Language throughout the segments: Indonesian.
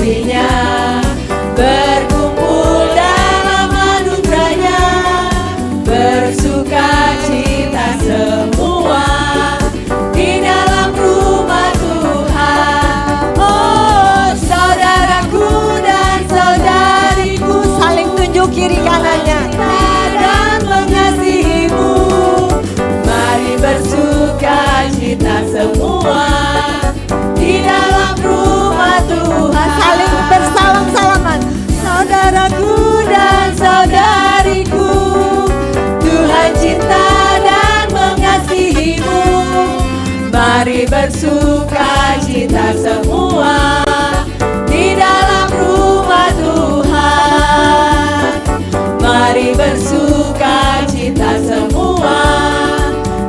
kasih-Nya, berkumpul dalam anugerah-Nya, bersuka cita semua di dalam rumah Tuhan. Oh, saudaraku dan saudariku, saling tunjuk kiri kanannya, dan mengasihimu. Mari bersuka cita semua di dalam rumah Tuhan. Saling bersalam-salaman, saudaraku dan saudariku, Tuhan cinta dan mengasihimu. Mari bersuka cita semua di dalam rumah Tuhan. Mari bersuka cita semua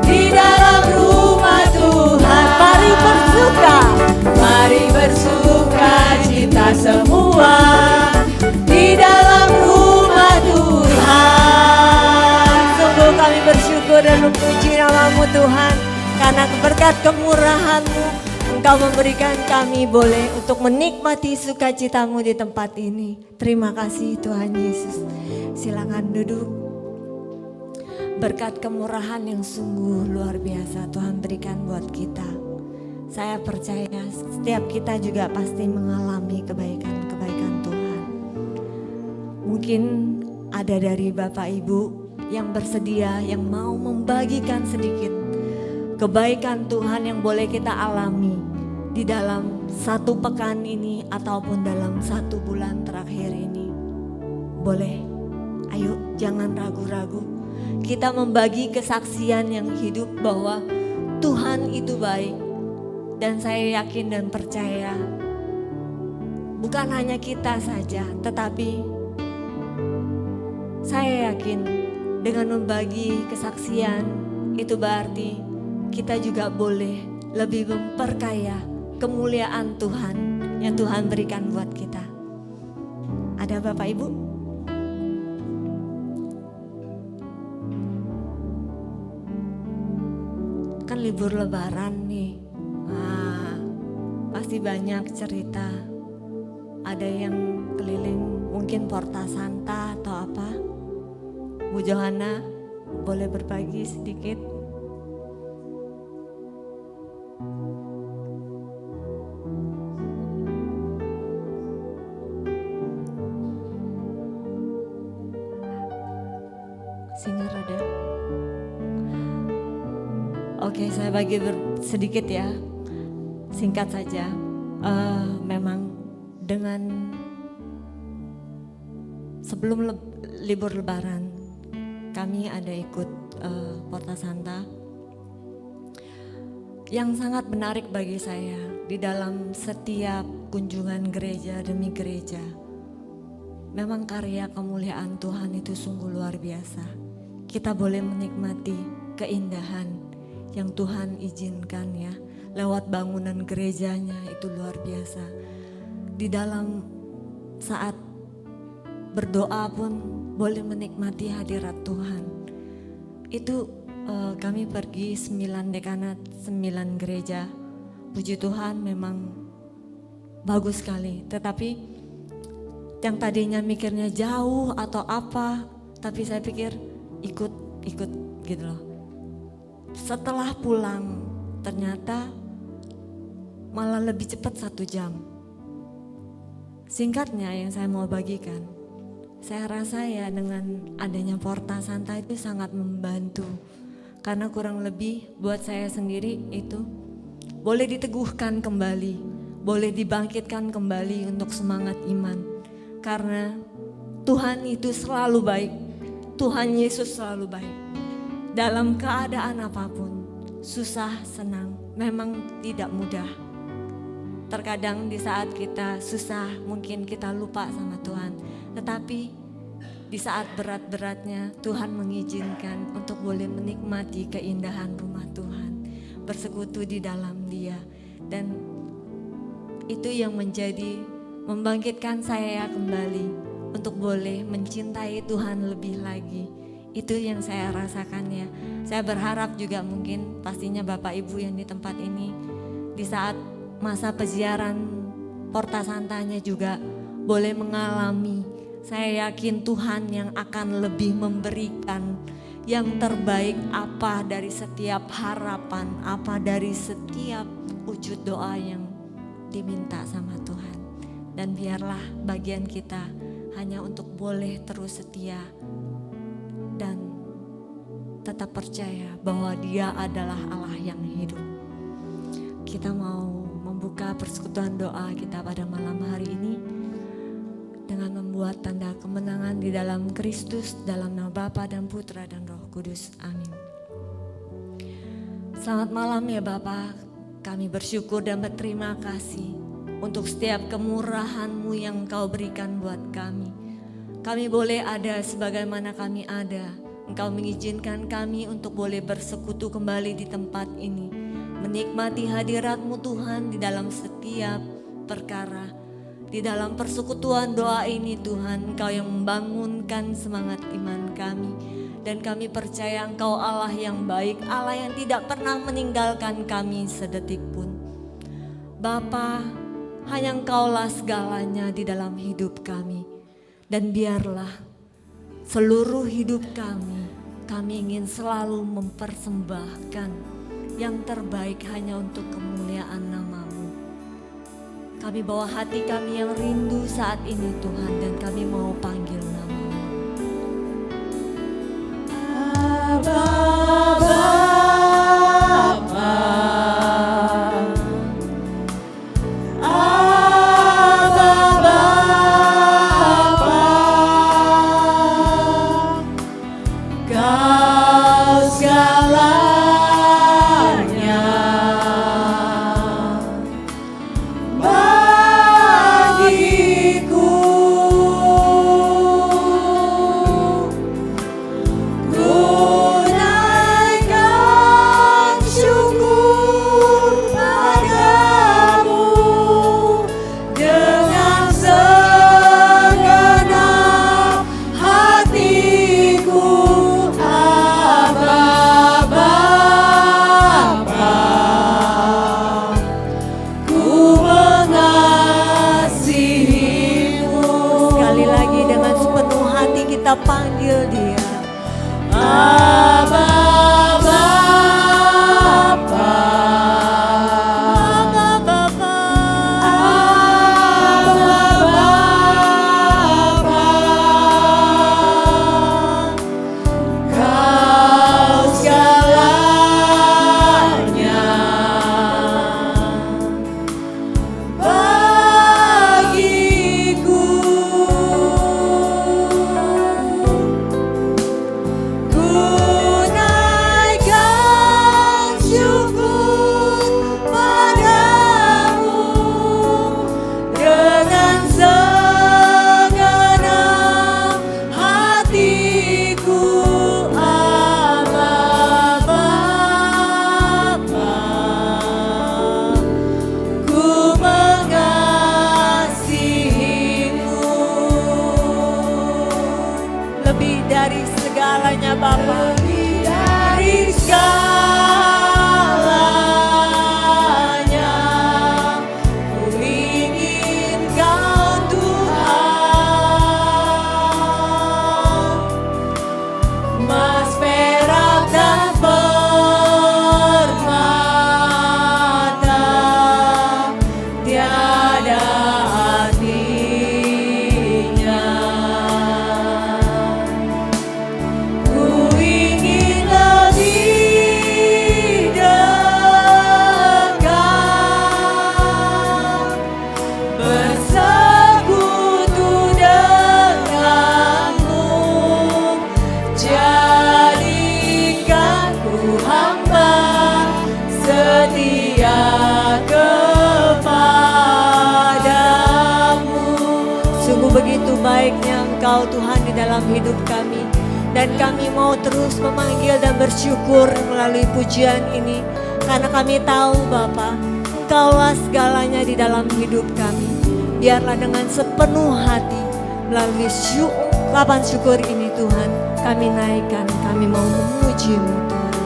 di dalam rumah Tuhan. Mari bersuka cita semua di dalam rumah Tuhan. Sungguh kami bersyukur dan memuji nama-Mu Tuhan, karena berkat kemurahan-Mu Engkau memberikan kami boleh untuk menikmati sukacita-Mu di tempat ini. Terima kasih Tuhan Yesus. Silakan duduk. Berkat kemurahan yang sungguh luar biasa Tuhan berikan buat kita. Saya percaya setiap kita juga pasti mengalami kebaikan-kebaikan Tuhan. Mungkin ada dari Bapak Ibu yang bersedia, yang mau membagikan sedikit kebaikan Tuhan yang boleh kita alami di dalam satu pekan ini ataupun dalam satu bulan terakhir ini. Boleh, ayo jangan ragu-ragu. Kita membagi kesaksian yang hidup bahwa Tuhan itu baik. Dan saya yakin dan percaya bukan hanya kita saja, tetapi saya yakin dengan membagi kesaksian itu berarti kita juga boleh lebih memperkaya kemuliaan Tuhan yang Tuhan berikan buat kita. Ada Bapak Ibu? Kan libur Lebaran nih. Pasti banyak cerita. Ada yang keliling mungkin Porta Santa atau apa. Bu Johanna boleh berbagi sedikit. Singer ada. Oke, saya bagi sedikit ya. Singkat saja, memang dengan sebelum libur Lebaran kami ada ikut Porta Santa yang sangat menarik bagi saya. Di dalam setiap kunjungan gereja demi gereja, memang karya kemuliaan Tuhan itu sungguh luar biasa. Kita boleh menikmati keindahan yang Tuhan izinkan ya. Lewat bangunan gerejanya itu luar biasa. Di dalam saat berdoa pun boleh menikmati hadirat Tuhan. Itu kami pergi 9 dekanat, 9 gereja. Puji Tuhan memang bagus sekali. Tetapi yang tadinya mikirnya jauh atau apa, tapi saya pikir ikut gitu loh. Setelah pulang ternyata malah lebih cepat 1 jam. Singkatnya yang saya mau bagikan, saya rasa ya dengan adanya Porta Santa itu sangat membantu. Karena kurang lebih buat saya sendiri itu boleh diteguhkan kembali, boleh dibangkitkan kembali untuk semangat iman. Karena Tuhan itu selalu baik, Tuhan Yesus selalu baik. Dalam keadaan apapun, susah, senang, memang tidak mudah. Terkadang di saat kita susah mungkin kita lupa sama Tuhan. Tetapi di saat berat-beratnya Tuhan mengizinkan untuk boleh menikmati keindahan rumah Tuhan. Bersekutu di dalam Dia. Dan itu yang membangkitkan saya kembali untuk boleh mencintai Tuhan lebih lagi. Itu yang saya rasakan ya. Saya berharap juga mungkin pastinya Bapak Ibu yang di tempat ini di saat masa peziaran Porta Santanya juga boleh mengalami. Saya yakin Tuhan yang akan lebih memberikan yang terbaik, apa dari setiap harapan, apa dari setiap wujud doa yang diminta sama Tuhan. Dan biarlah bagian kita hanya untuk boleh terus setia dan tetap percaya bahwa Dia adalah Allah yang hidup. Kita mau membuka persekutuan doa kita pada malam hari ini dengan membuat tanda kemenangan di dalam Kristus, dalam nama Bapa dan Putra dan Roh Kudus. Amin. Selamat malam ya Bapa, kami bersyukur dan berterima kasih untuk setiap kemurahan-Mu yang Engkau berikan buat kami. Kami boleh ada sebagaimana kami ada. Engkau mengizinkan kami untuk boleh bersekutu kembali di tempat ini, menikmati hadirat-Mu Tuhan di dalam setiap perkara. Di dalam persekutuan doa ini Tuhan, Engkau yang membangunkan semangat iman kami. Dan kami percaya Engkau Allah yang baik, Allah yang tidak pernah meninggalkan kami sedetik pun. Bapa, hanya Engkaulah segalanya di dalam hidup kami. Dan biarlah seluruh hidup kami ingin selalu mempersembahkan yang terbaik hanya untuk kemuliaan nama-Mu. Kami bawa hati kami yang rindu saat ini Tuhan, dan kami mau panggil nama-Mu. Abba. Hidup kami, dan kami mau terus memanggil dan bersyukur melalui pujian ini, karena kami tahu Bapa, Engkaulah segalanya di dalam hidup kami. Biarlah dengan sepenuh hati melalui ungkapan syukur ini Tuhan, kami naikkan, kami mau memuji-Mu Tuhan.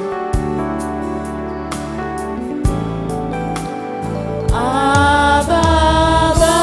Abba.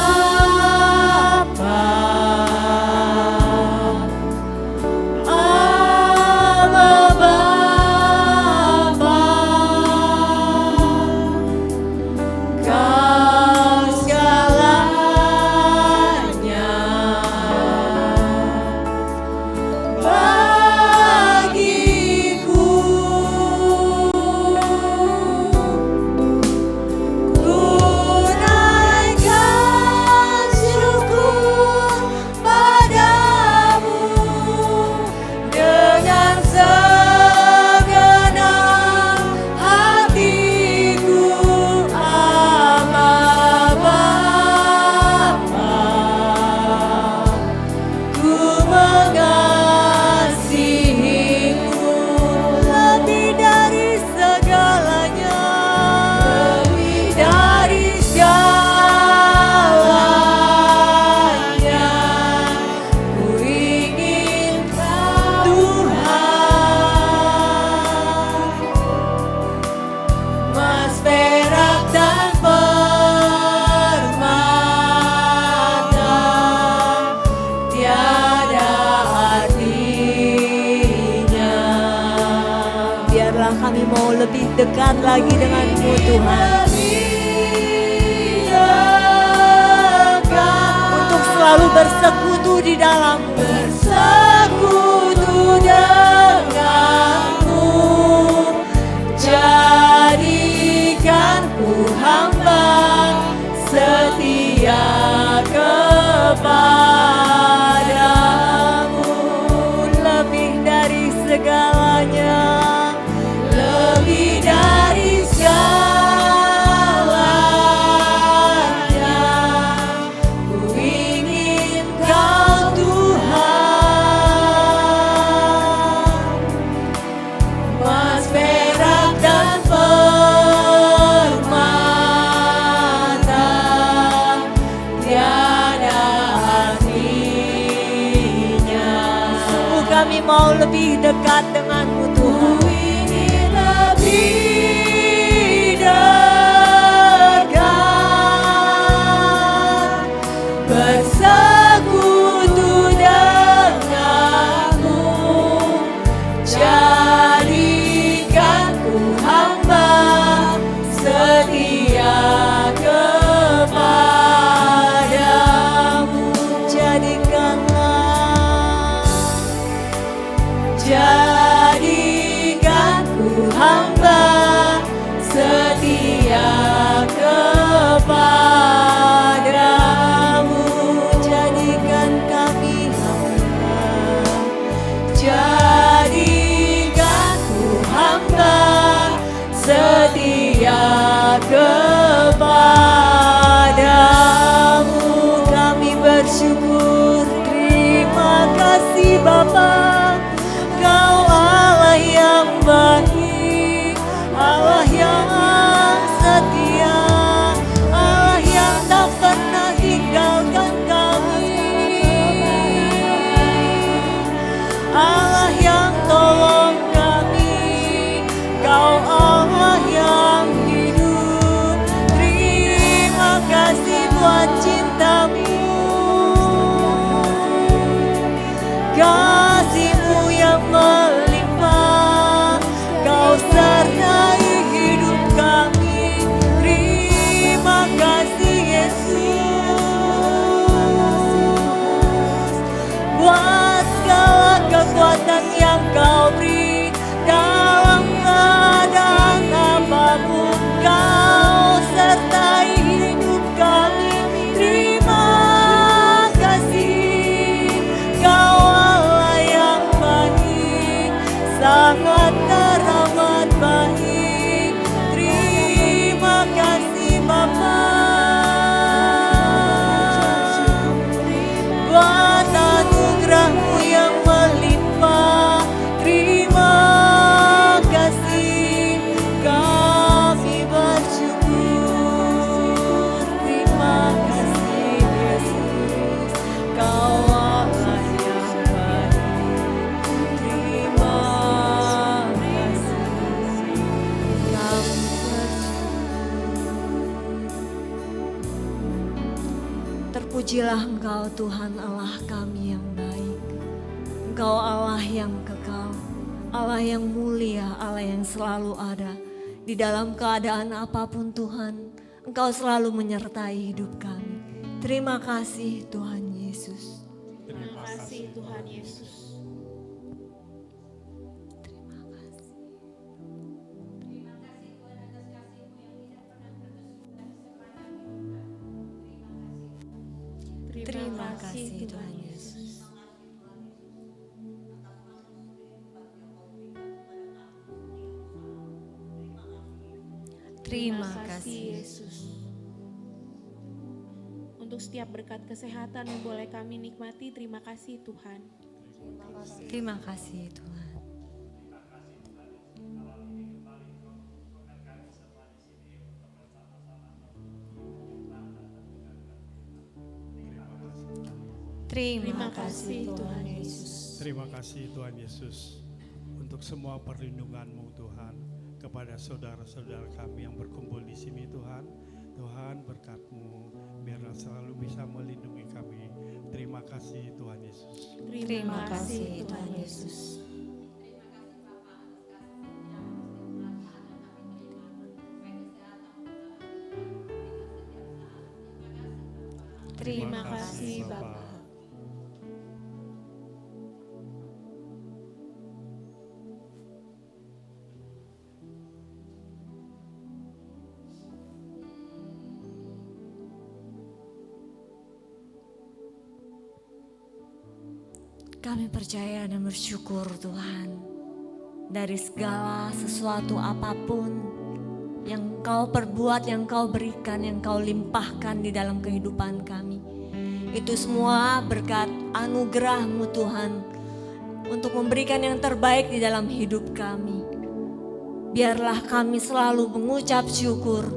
lebih dekat lagi denganmu Tuhan. Untuk selalu bersekutu di dalammu. Bersekutu denganmu. Jadikanku hamba setia kepadamu. Lebih dari segalanya, lebih dari segalanya, ku ingin Kau Tuhan. Emas, perak dan permata tiada artinya. Sungguh kami mau lebih dekat denganmu Tuhan. Ku ingin lebih dekat, bersekutu denganmu. Jadikanku hamba setia kepadamu. Jadikanku hamba setia kepadamu. Jadikan kami hamba, jadikanku hamba setia kepadamu. Kami bersyukur, terima kasih Bapa. Kau Allah yang baik, Allah yang setia, Allah yang tak pernah tinggalkan kami, Allah yang tolong kami. Kau Allah yang hidup. Terima kasih buat cintamu, kasih-Mu yang melimpah. Kau sertai hidup kami. Terima kasih Yesus buat segala kekuatan yang Kau beri. Dalam keadaan apapun Kau sertai hidup kami. Terima kasih, Kau Allah yang baik, sangat teramat baik. Terima kasih Bapa buat anugerah-Mu yang melimpah. Terima kasih, kami bersyukur. Terima kasih Yesus, Kau Allah yang baik. Terima kasih, kami bersyukur. Terpujilah Engkau Tuhan Allah kami yang baik. Engkau Allah yang kekal, Allah yang mulia, Allah yang selalu ada. Di dalam keadaan apapun Tuhan, Engkau selalu menyertai hidup kami. Terima kasih Tuhan Yesus. Terima kasih Tuhan Yesus. Terima kasih. Terima kasih Tuhan Yesus. Terima kasih Yesus. Untuk setiap berkat kesehatan yang boleh kami nikmati, terima kasih Tuhan. Terima kasih Tuhan. Terima kasih Tuhan Yesus. Terima kasih Tuhan Yesus untuk semua perlindungan-Mu Tuhan kepada saudara-saudara kami yang berkumpul di sini Tuhan. Tuhan berkat-Mu biarlah selalu bisa melindungi kami. Terima kasih Tuhan Yesus. Terima kasih Tuhan Yesus. Terima kasih Bapa. Kami percaya dan bersyukur Tuhan, dari segala sesuatu apapun yang Kau perbuat, yang Kau berikan, yang Kau limpahkan di dalam kehidupan kami. Itu semua berkat anugerah-Mu Tuhan, untuk memberikan yang terbaik di dalam hidup kami. Biarlah kami selalu mengucap syukur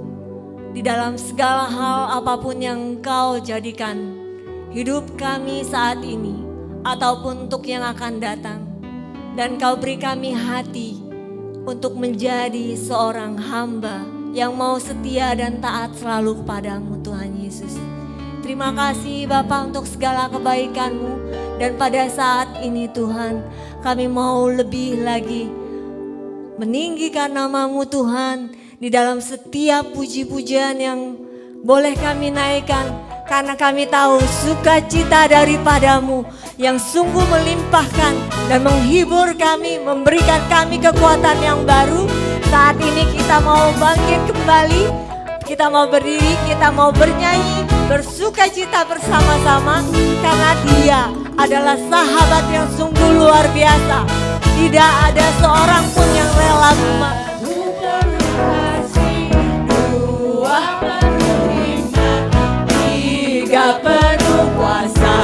di dalam segala hal apapun yang Kau jadikan hidup kami saat ini, ataupun untuk yang akan datang. Dan Kau beri kami hati untuk menjadi seorang hamba yang mau setia dan taat selalu kepadamu Tuhan Yesus. Terima kasih Bapa untuk segala kebaikan-Mu. Dan pada saat ini Tuhan, kami mau lebih lagi meninggikan nama-Mu Tuhan di dalam setiap puji-pujian yang boleh kami naikkan. Karena kami tahu sukacita daripada-Mu yang sungguh melimpahkan dan menghibur kami, memberikan kami kekuatan yang baru. Saat ini kita mau bangkit kembali, kita mau berdiri, kita mau bernyanyi, bersukacita bersama-sama. Karena Dia adalah sahabat yang sungguh luar biasa. Tidak ada seorang pun yang rela memakai. Penuh kuasa,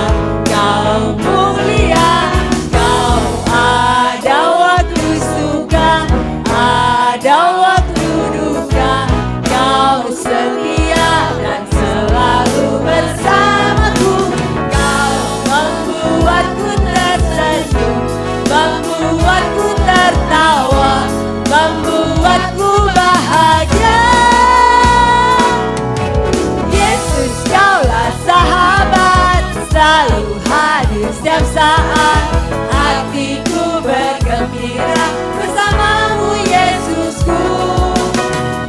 Kau mulia, Kau ada waktu suka, ada waktu duka, Kau setia dan selalu bersamaku. Kau membuatku tersenyum, membuatku tertawa, membuatku bahagia. Yesus, Kaulah sahabat, selalu hadir setiap saat. Hatiku bergembira bersamamu Yesusku.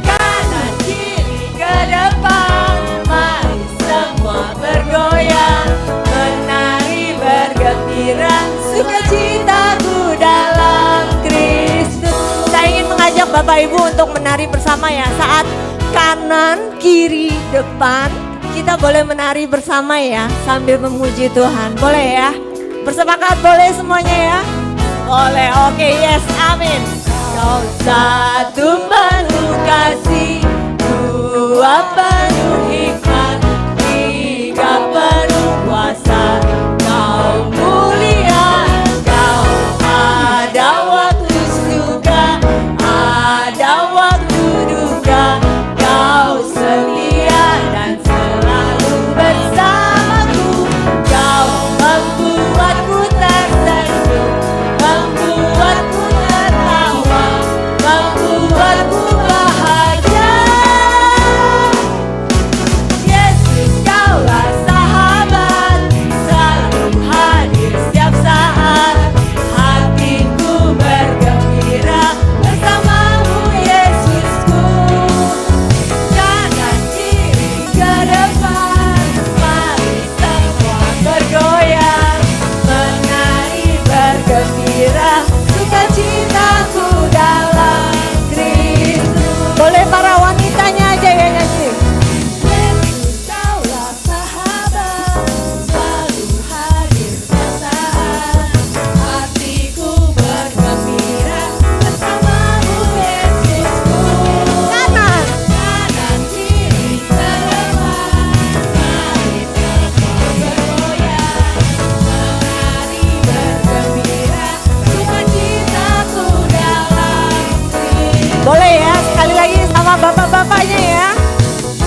Kanan kiri ke depan, mari semua bergoyang, menari bergembira, sukacitaku dalam Kristus. Saya ingin mengajak Bapak Ibu untuk menari bersama ya. Saat kanan, kiri, depan, kita boleh menari bersama ya, sambil memuji Tuhan. Boleh ya? Bersepakat boleh semuanya ya? Boleh, oke, yes, amin. Kau satu penuh kasih, dua penuh hikmat, tiga penuh kuasa. Kau mulia, Kau ada waktu suka, ada waktu duka, Kau setia dan selalu bersamaku. Kau membuatku tersenyum, membuatku tertawa, membuatku bahagia. Yesus, Kaulah sahabat, selalu hadir setiap saat. Hatiku bergembira bersamamu Yesusku. Kanan kiri ke depan, mari semua bergoyang, menari bergembira, sukacitaku dalam Kristus. Boleh para wanitanya aja ya nyanyi. Yesus, Kaulah sahabat, selalu hadir setiap saat. Hatiku bergembira bersamamu Yesusku. Kanan kiri ke depan, mari semua bergoyang, menari bergembira, sukacitaku dalam Kristus. Boleh ya, sekali lagi sama bapak-bapaknya ya.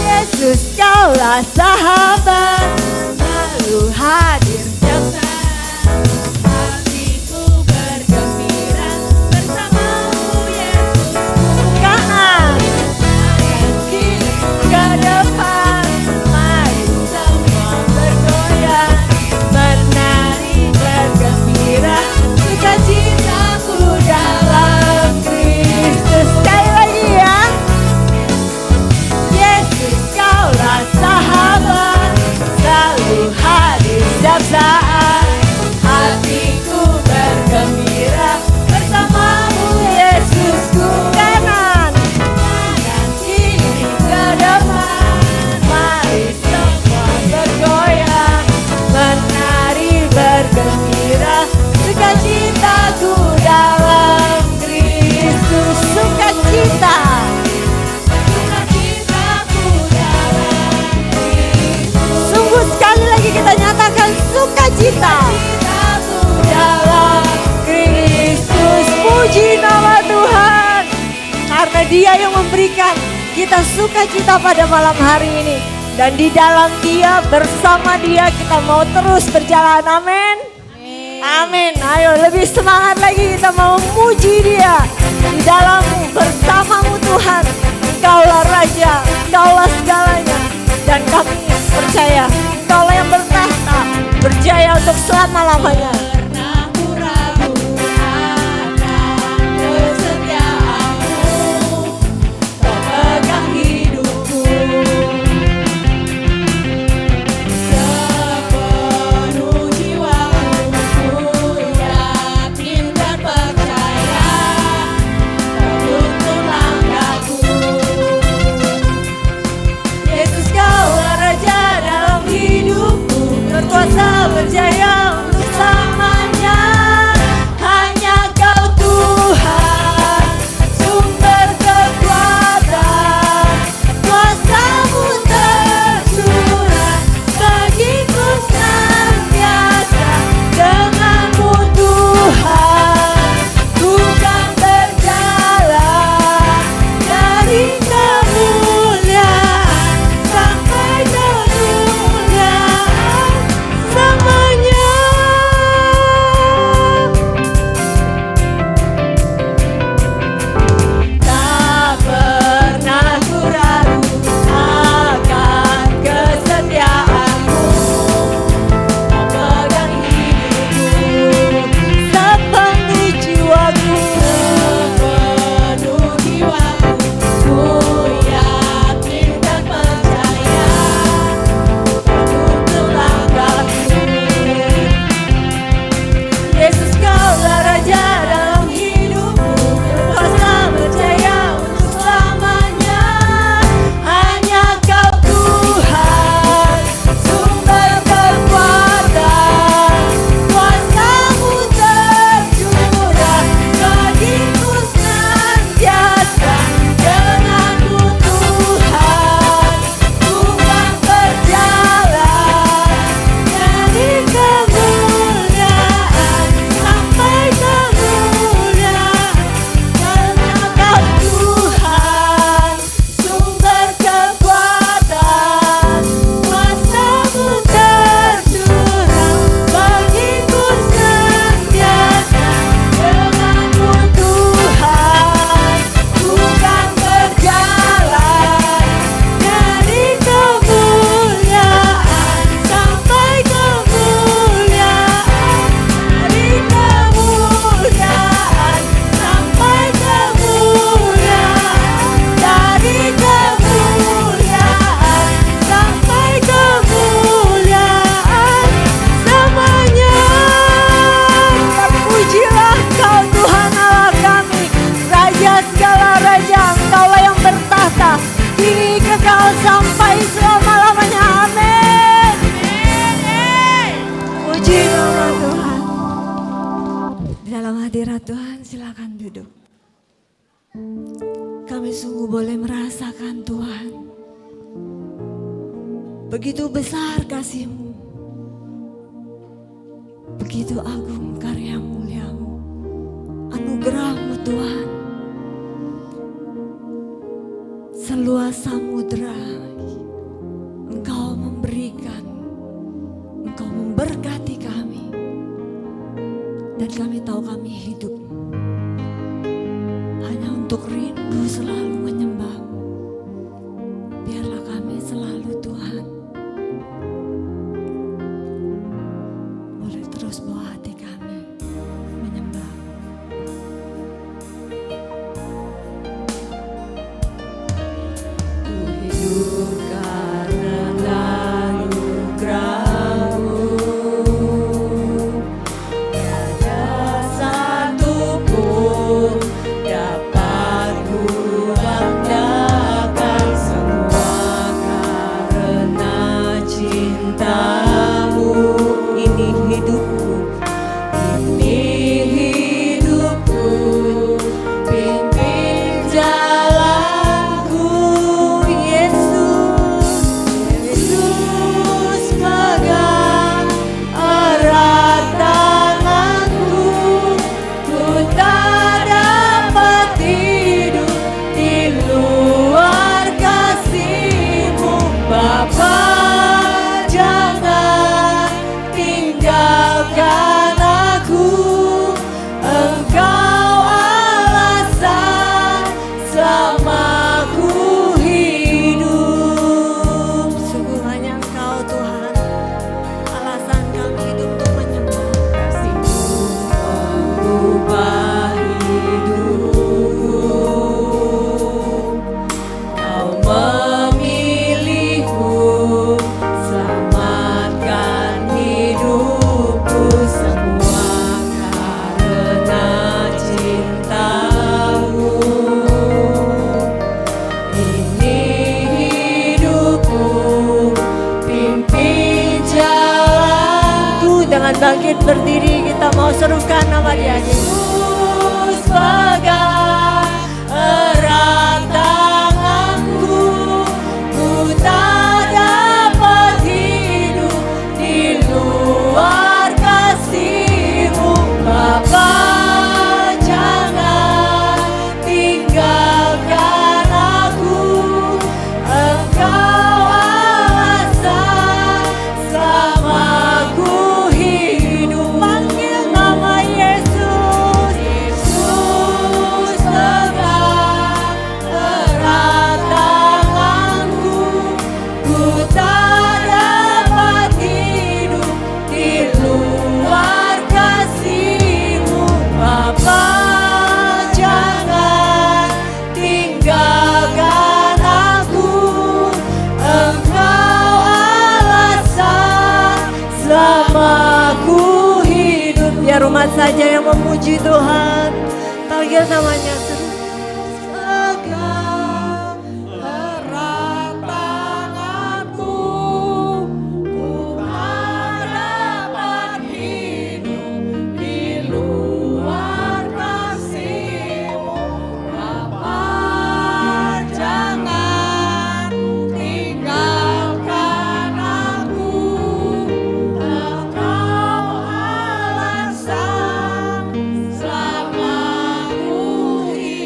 Yesus, Kaulah sahabat, selalu hadir setiap saat. Hatiku bergembira bersamamu Yesusku. Kanan kiri ke depan, mari semua bergoyang, menari bergembira, sukacitaku dalam Kristus. Sekali lagi ya. Yesus, Kaulah sahabat, kita sukacita pada malam hari ini. Dan di dalam Dia, bersama Dia kita mau terus berjalan. Amin. Amin. Ayo lebih semangat lagi, kita mau memuji Dia. Di dalammu, bersamamu Tuhan. Engkaulah Raja, Engkaulah segalanya. Dan kami percaya Engkaulah yang bertahta, berjaya untuk selama-lamanya. Berjaya untuk selamanya, hanya Kau Tuhan, sumber kekuatan, kuasa-Mu tercurah bagiku senantiasa. Dengan-Mu Tuhan, ku kan berjalan dari kemuliaan sampai kemuliaan selamanya. Tak pernah ku ragu akan kesetiaan-Mu. Kau pegang hidupku sepenuh jiwaku, sepenuh jiwaku. Ku yakin dan percaya untuk langkahku. Yesus, Kaulah Raja dalam hidupku, berkuasa berjaya untuk selamanya. Hanya Kau Tuhan, sumber kekuatan, kuasa-Mu tercurah bagiku senantiasa. Dengan-Mu Tuhan, ku kan berjalan dari kemuliaan sampai kemuliaan. Karena Kau Tuhan, sumber kekuatan, kuasa-Mu tercurah bagiku senantiasa. Dengan-Mu Tuhan, ku kan berjalan dari kemuliaan sampai kemuliaan, dari kemuliaan sampai kemuliaan, dari kemuliaan sampai kemuliaan selamanya. Terpujilah Kau Tuhan Allah kami, Raja segala raja, Engkaulah yang bertahta, kini kekal sampai selama-lamanya. Amin. Puji nama Tuhan. Di dalam hadirat Tuhan, silakan duduk. Kami sungguh boleh merasakan Tuhan, begitu besar kasih-Mu, begitu agung karya mulia-Mu, anugerah-Mu Tuhan. Seluas samudera Engkau memberikan, Engkau memberkati kami. Dan kami tahu kami hidup hanya untuk rindu selalu menyembah-Mu. Biarlah kami selalu Tuhan boleh terus bawa hati kami menyembah. Ku hidup karena anugerah-Mu. Tiada satu Jangan bangkit berdiri, kita mau serukan nama Dia. Yesus pegang erat tanganku, ku tak dapat hidup di luar kasih-Mu. Bapa, jangan tinggalkan aku, Engkau alasan selama ku hidup. Panggil nama Yesus. Yesus pegang erat tanganku, ku tak dapat hidup di luar kasih-Mu. Bapa, jangan tinggalkan aku, Engkau alasan selama ku hidup. Biar umat saja yang memuji Tuhan. Panggil namanya terus. Pegang erat tanganku, ku tak dapat hidup di luar kasih-Mu. Bapa, jangan tinggalkan aku, Engkau alasan selama ku hidup.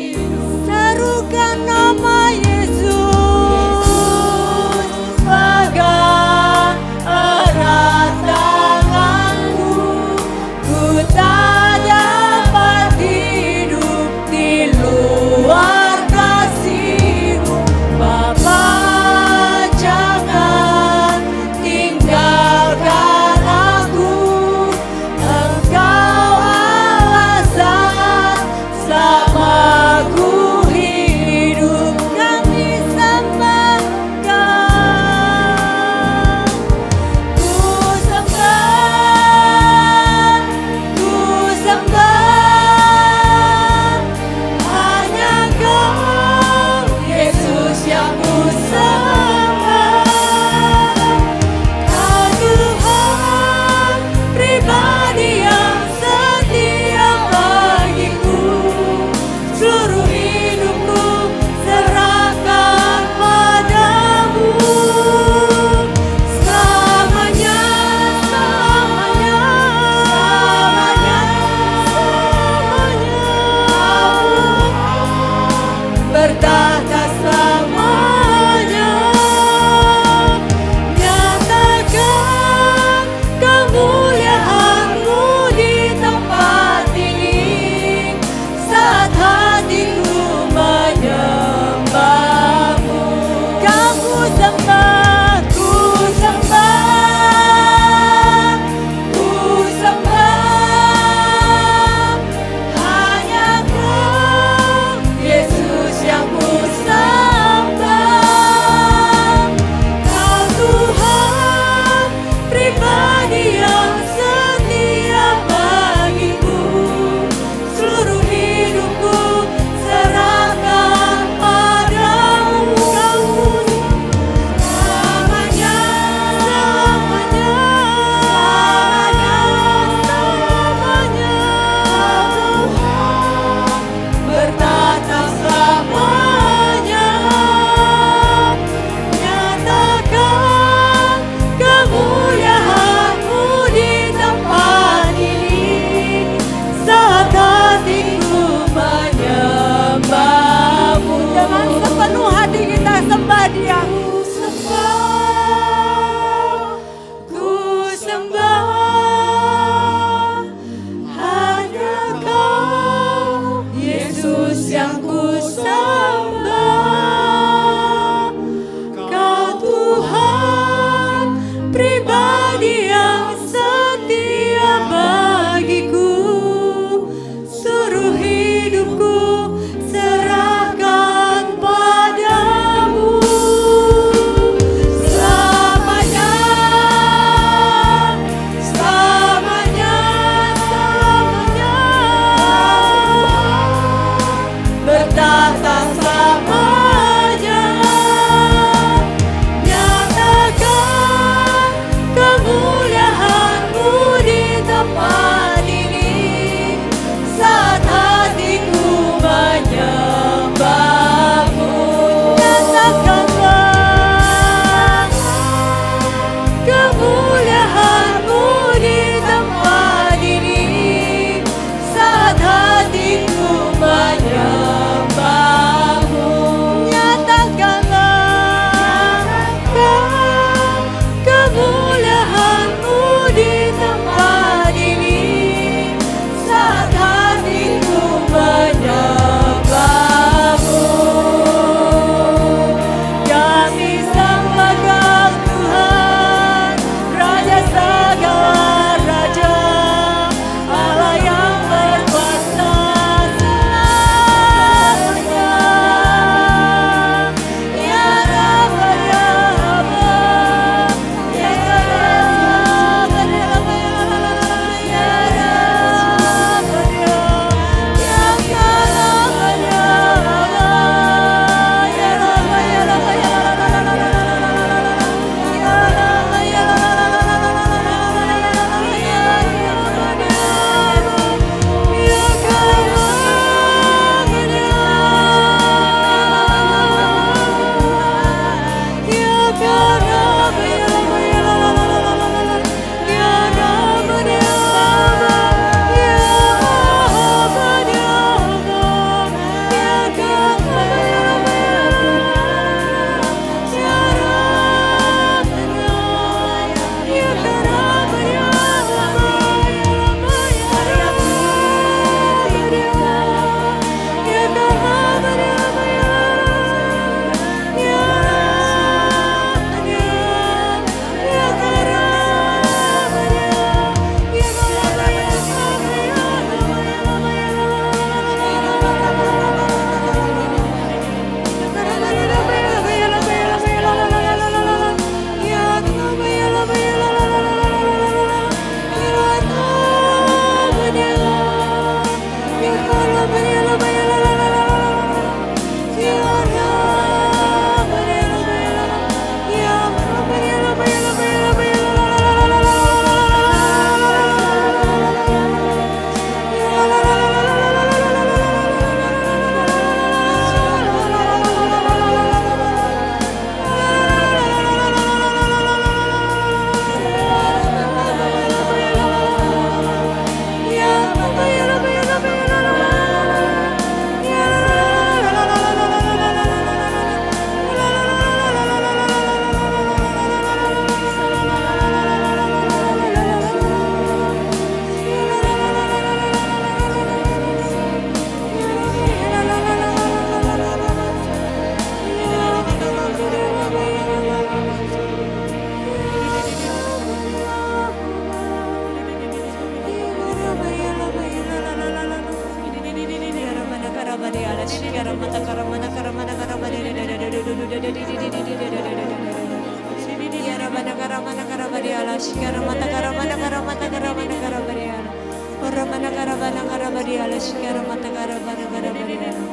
Rabana karabana karabadi ala shikara mata karabana karabadi ala.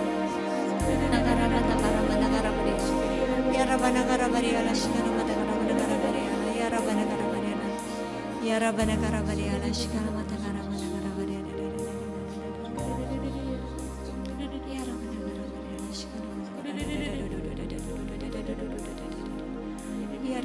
Nakara mata karabana karabadi. Ya Rabana karabadi ala shikara mata karabana karabadi ala. Ya Rabana karabadi ala. Ya Rabana karabadi ala shikara mata karabana karabadi ala. Ya Rabana karabadi ala shikara mata karabana. Ya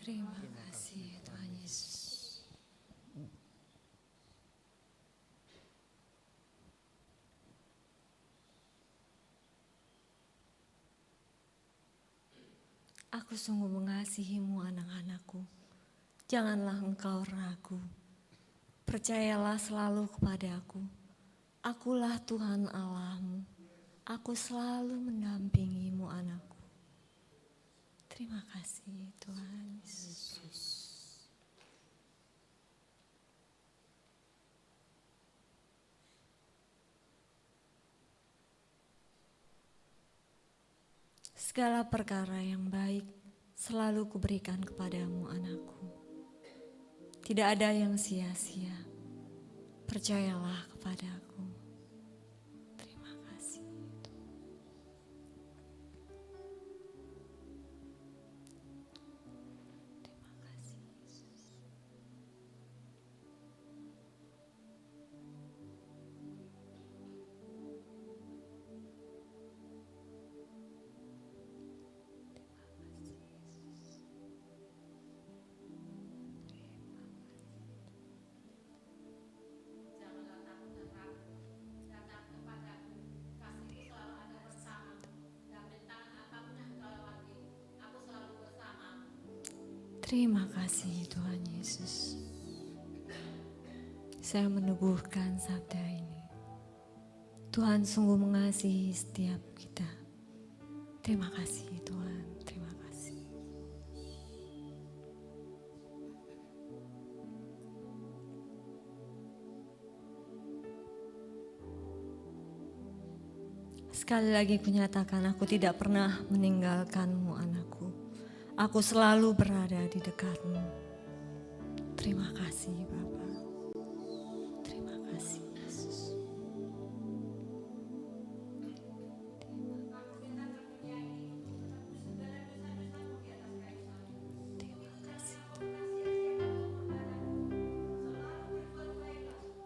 Terima kasih Tuhan Yesus. Aku sungguh mengasihimu anak-anakku. Janganlah engkau ragu. Percayalah selalu kepadaku. Akulah Tuhan Allahmu. Aku selalu mendampingimu anakku. Terima kasih Tuhan Yesus. Segala perkara yang baik selalu kuberikan kepadamu anakku. Tidak ada yang sia-sia. Percayalah kepadaku. Terima kasih. Terima kasih Yesus. Terima kasih Tuhan Yesus. Saya meneguhkan sabda ini. Tuhan sungguh mengasihi setiap kita. Terima kasih Tuhan, terima kasih. Sekali lagi kunyatakan aku tidak pernah meninggalkanmu anakku. Aku selalu berada di dekatmu. Terima kasih Bapa. Terima kasih Yesus. Terima kasih.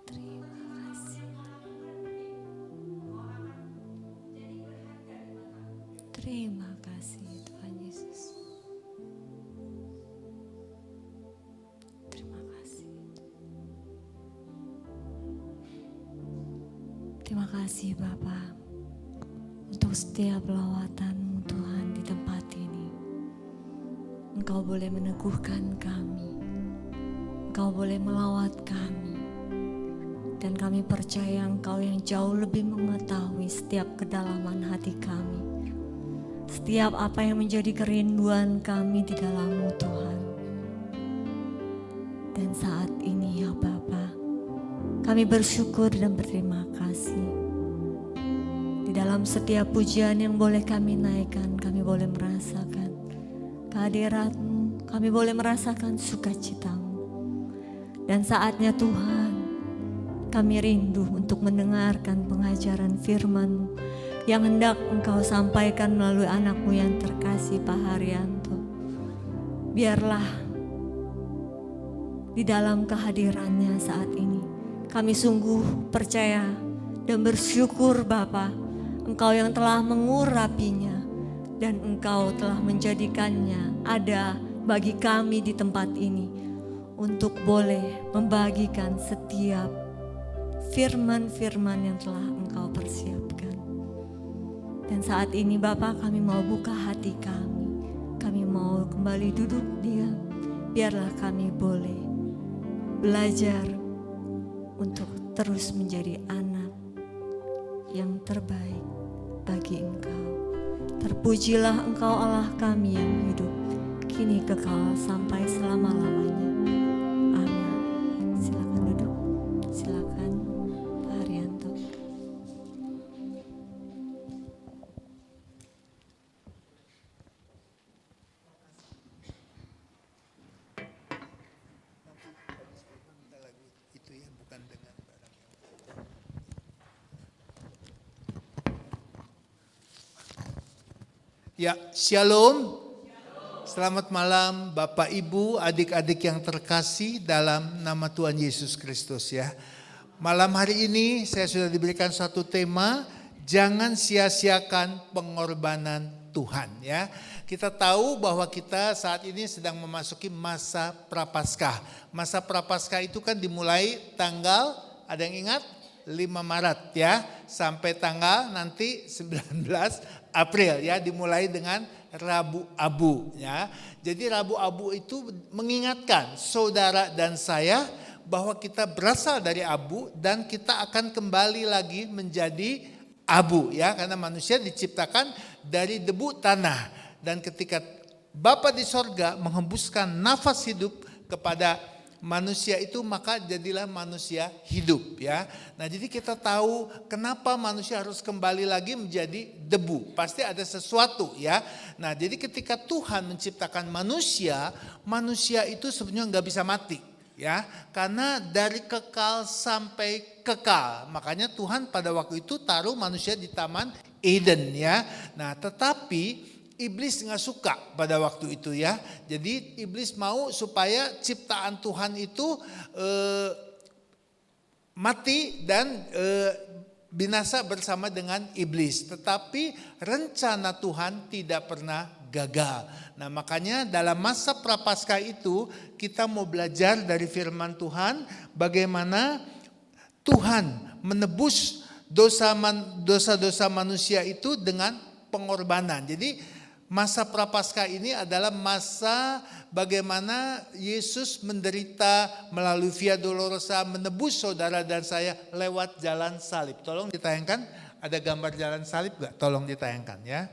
Terima kasih. Terima kasih Tuhan Yesus. Terima kasih Bapa untuk setiap lawatan-Mu Tuhan di tempat ini. Engkau boleh meneguhkan kami, Engkau boleh melawat kami, dan kami percaya Engkau yang jauh lebih mengetahui setiap kedalaman hati kami, setiap apa yang menjadi kerinduan kami di dalam-Mu Tuhan. Dan saat ini ya Bapa, kami bersyukur dan berterima kasih. Di dalam setiap pujian yang boleh kami naikkan, kami boleh merasakan kehadirat-Mu, kami boleh merasakan sukacita-Mu. Dan saatnya Tuhan, kami rindu untuk mendengarkan pengajaran firman-Mu yang hendak Engkau sampaikan melalui anak-Mu yang terkasih Pak Haryanto. Biarlah di dalam kehadirannya saat ini, kami sungguh percaya dan bersyukur Bapa, Engkau yang telah mengurapinya dan Engkau telah menjadikannya ada bagi kami di tempat ini untuk boleh membagikan setiap firman-firman yang telah Engkau persiapkan. Dan saat ini Bapa, kami mau buka hati kami. Kami mau kembali duduk diam. Biarlah kami boleh belajar untuk terus menjadi anak yang terbaik bagi Engkau. Terpujilah Engkau Allah kami yang hidup, kini kekal sampai selama-lamanya. Amin. Silakan duduk. Silakan Pak Haryanto. Itu ya, bukan dengan barang yang ya, shalom. Selamat malam Bapak Ibu, adik-adik yang terkasih dalam nama Tuhan Yesus Kristus ya. Malam hari ini saya sudah diberikan satu tema, jangan sia-siakan pengorbanan Tuhan ya. Kita tahu bahwa kita saat ini sedang memasuki masa Prapaskah. Masa Prapaskah itu kan dimulai tanggal, ada yang ingat? 5 Maret ya, sampai tanggal nanti 19 April ya, dimulai dengan Rabu Abu ya. Jadi Rabu Abu itu mengingatkan saudara dan saya bahwa kita berasal dari abu dan kita akan kembali lagi menjadi abu ya, karena manusia diciptakan dari debu tanah. Dan ketika Bapa di sorga menghembuskan nafas hidup kepada manusia itu, maka jadilah manusia hidup ya. Nah, jadi kita tahu kenapa manusia harus kembali lagi menjadi debu. Pasti ada sesuatu ya. Nah, jadi ketika Tuhan menciptakan manusia, manusia itu sebenarnya nggak bisa mati ya. Karena dari kekal sampai kekal. Makanya Tuhan pada waktu itu taruh manusia di Taman Eden ya. Nah, tetapi iblis nggak suka pada waktu itu ya. Jadi iblis mau supaya ciptaan Tuhan itu mati dan binasa bersama dengan iblis. Tetapi rencana Tuhan tidak pernah gagal. Nah, makanya dalam masa Prapaskah itu kita mau belajar dari firman Tuhan bagaimana Tuhan menebus dosa-dosa manusia itu dengan pengorbanan. Jadi masa Prapaskah ini adalah masa bagaimana Yesus menderita melalui Via Dolorosa, menebus saudara dan saya lewat jalan salib. Tolong ditayangkan, ada gambar jalan salib gak? Tolong ditayangkan ya.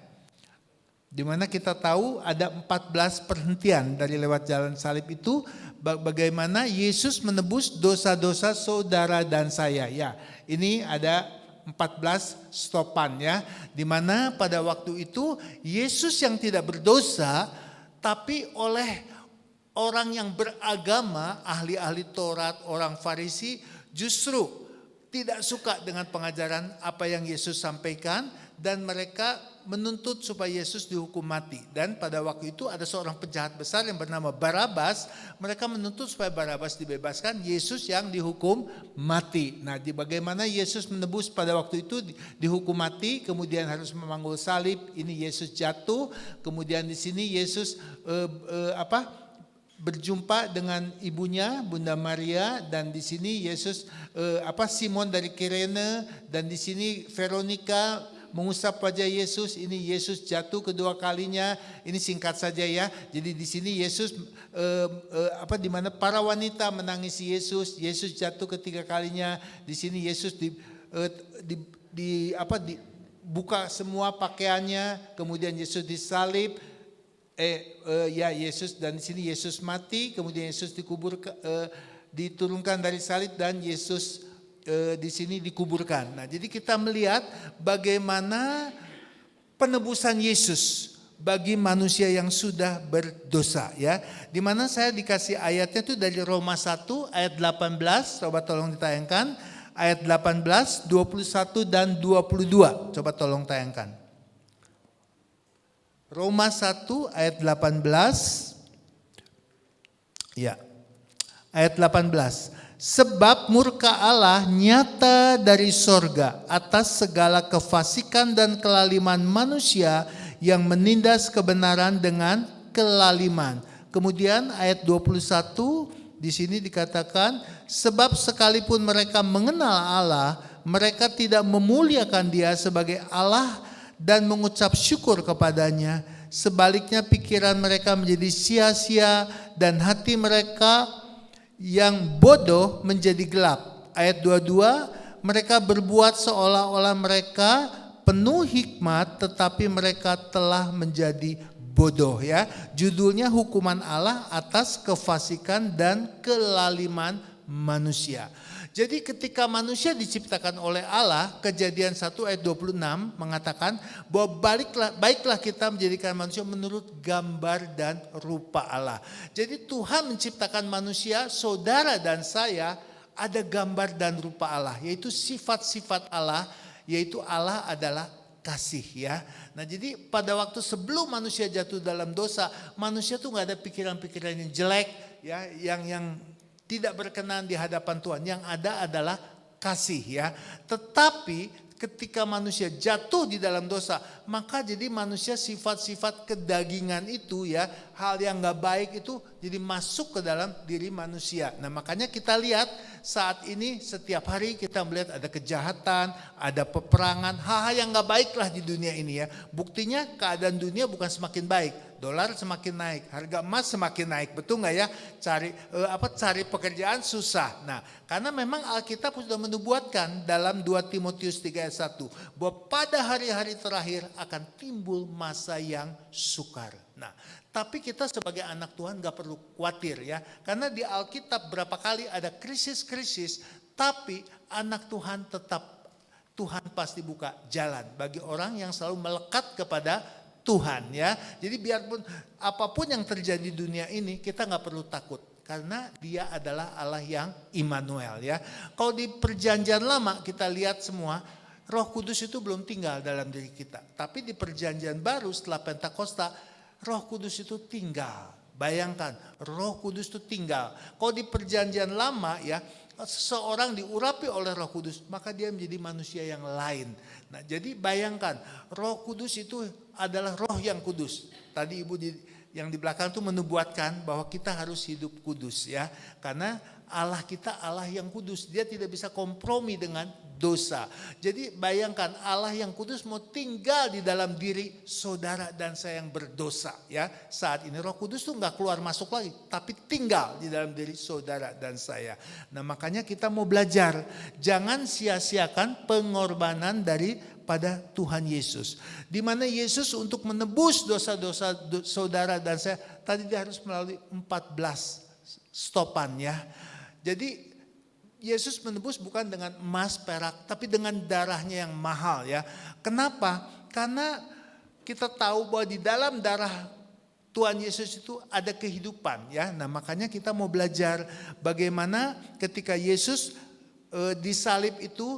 Dimana kita tahu ada 14 perhentian dari lewat jalan salib itu, bagaimana Yesus menebus dosa-dosa saudara dan saya. Ya, ini ada 14 stopan ya, dimana pada waktu itu Yesus yang tidak berdosa, tapi oleh orang yang beragama, ahli-ahli Taurat, orang Farisi justru tidak suka dengan pengajaran apa yang Yesus sampaikan dan mereka menuntut supaya Yesus dihukum mati. Dan pada waktu itu ada seorang penjahat besar yang bernama Barabas, mereka menuntut supaya Barabas dibebaskan, Yesus yang dihukum mati. Nah, di bagaimana Yesus menebus pada waktu itu dihukum mati, kemudian harus memanggul salib, ini Yesus jatuh, kemudian di sini Yesus berjumpa dengan ibunya Bunda Maria, dan di sini Yesus Simon dari Kirene, dan di sini Veronica mengusap wajah Yesus. Ini Yesus jatuh kedua kalinya. Ini singkat saja ya. Jadi di sini Yesus di mana para wanita menangisi Yesus. Yesus jatuh ketiga kalinya. Di sini Yesus buka semua pakaiannya. Kemudian Yesus disalib. Yesus, dan di sini Yesus mati. Kemudian Yesus diturunkan dari salib dan Yesus di sini dikuburkan. Nah, jadi kita melihat bagaimana penebusan Yesus bagi manusia yang sudah berdosa ya. Di mana saya dikasih ayatnya itu dari Roma 1 ayat 18, coba tolong ditayangkan. Ayat 18, 21 dan 22. Coba tolong tayangkan. Roma 1 ayat 18. Ya. Ayat 18. Sebab murka Allah nyata dari sorga atas segala kefasikan dan kelaliman manusia yang menindas kebenaran dengan kelaliman. Kemudian ayat 21, di sini dikatakan, sebab sekalipun mereka mengenal Allah, mereka tidak memuliakan Dia sebagai Allah dan mengucap syukur kepadanya. Sebaliknya pikiran mereka menjadi sia-sia dan hati mereka yang bodoh menjadi gelap. Ayat 22, mereka berbuat seolah-olah mereka penuh hikmat, tetapi mereka telah menjadi bodoh, ya. Judulnya hukuman Allah atas kefasikan dan kelaliman manusia. Jadi ketika manusia diciptakan oleh Allah, Kejadian 1 ayat 26 mengatakan bahwa baiklah kita menjadikan manusia menurut gambar dan rupa Allah. Jadi Tuhan menciptakan manusia, saudara dan saya, ada gambar dan rupa Allah, yaitu sifat-sifat Allah, yaitu Allah adalah kasih, ya. Nah, jadi pada waktu sebelum manusia jatuh dalam dosa, manusia tuh nggak ada pikiran-pikiran yang jelek, ya, yang tidak berkenan di hadapan Tuhan. Yang ada adalah kasih, ya. Tetapi ketika manusia jatuh di dalam dosa, maka jadi manusia sifat-sifat kedagingan itu, ya, hal yang nggak baik itu jadi masuk ke dalam diri manusia. Nah, makanya kita lihat saat ini setiap hari kita melihat ada kejahatan, ada peperangan, hal-hal yang nggak baik lah di dunia ini, ya. Buktinya keadaan dunia bukan semakin baik, dolar semakin naik, harga emas semakin naik, betul nggak ya? Cari pekerjaan susah. Nah, karena memang Alkitab sudah menubuatkan dalam 2 Timotius 3 ayat 1 bahwa pada hari-hari terakhir akan timbul masa yang sukar. Nah, tapi kita sebagai anak Tuhan gak perlu khawatir, ya. Karena di Alkitab berapa kali ada krisis-krisis, tapi anak Tuhan tetap, Tuhan pasti buka jalan bagi orang yang selalu melekat kepada Tuhan, ya. Jadi biarpun apapun yang terjadi di dunia ini, kita gak perlu takut. Karena Dia adalah Allah yang Immanuel, ya. Kalau di perjanjian lama kita lihat semua, Roh Kudus itu belum tinggal dalam diri kita. Tapi di perjanjian baru setelah Pentakosta, Roh Kudus itu tinggal. Bayangkan, Roh Kudus itu tinggal. Kalau di perjanjian lama, ya, seseorang diurapi oleh Roh Kudus, maka dia menjadi manusia yang lain. Nah, jadi bayangkan, Roh Kudus itu adalah Roh yang kudus. Tadi Ibu yang di belakang itu menubuatkan bahwa kita harus hidup kudus, ya. Karena Allah kita Allah yang kudus, Dia tidak bisa kompromi dengan dosa. Jadi bayangkan Allah yang kudus mau tinggal di dalam diri saudara dan saya yang berdosa, ya. Saat ini Roh Kudus tuh nggak keluar masuk lagi, tapi tinggal di dalam diri saudara dan saya. Nah, makanya kita mau belajar, jangan sia-siakan pengorbanan daripada Tuhan Yesus. Di mana Yesus untuk menebus dosa-dosa saudara dan saya, tadi dia harus melalui 14 stopan, ya. Jadi Yesus menebus bukan dengan emas, perak, tapi dengan darahnya yang mahal, ya. Kenapa? Karena kita tahu bahwa di dalam darah Tuhan Yesus itu ada kehidupan, ya. Nah, makanya kita mau belajar bagaimana ketika Yesus disalib itu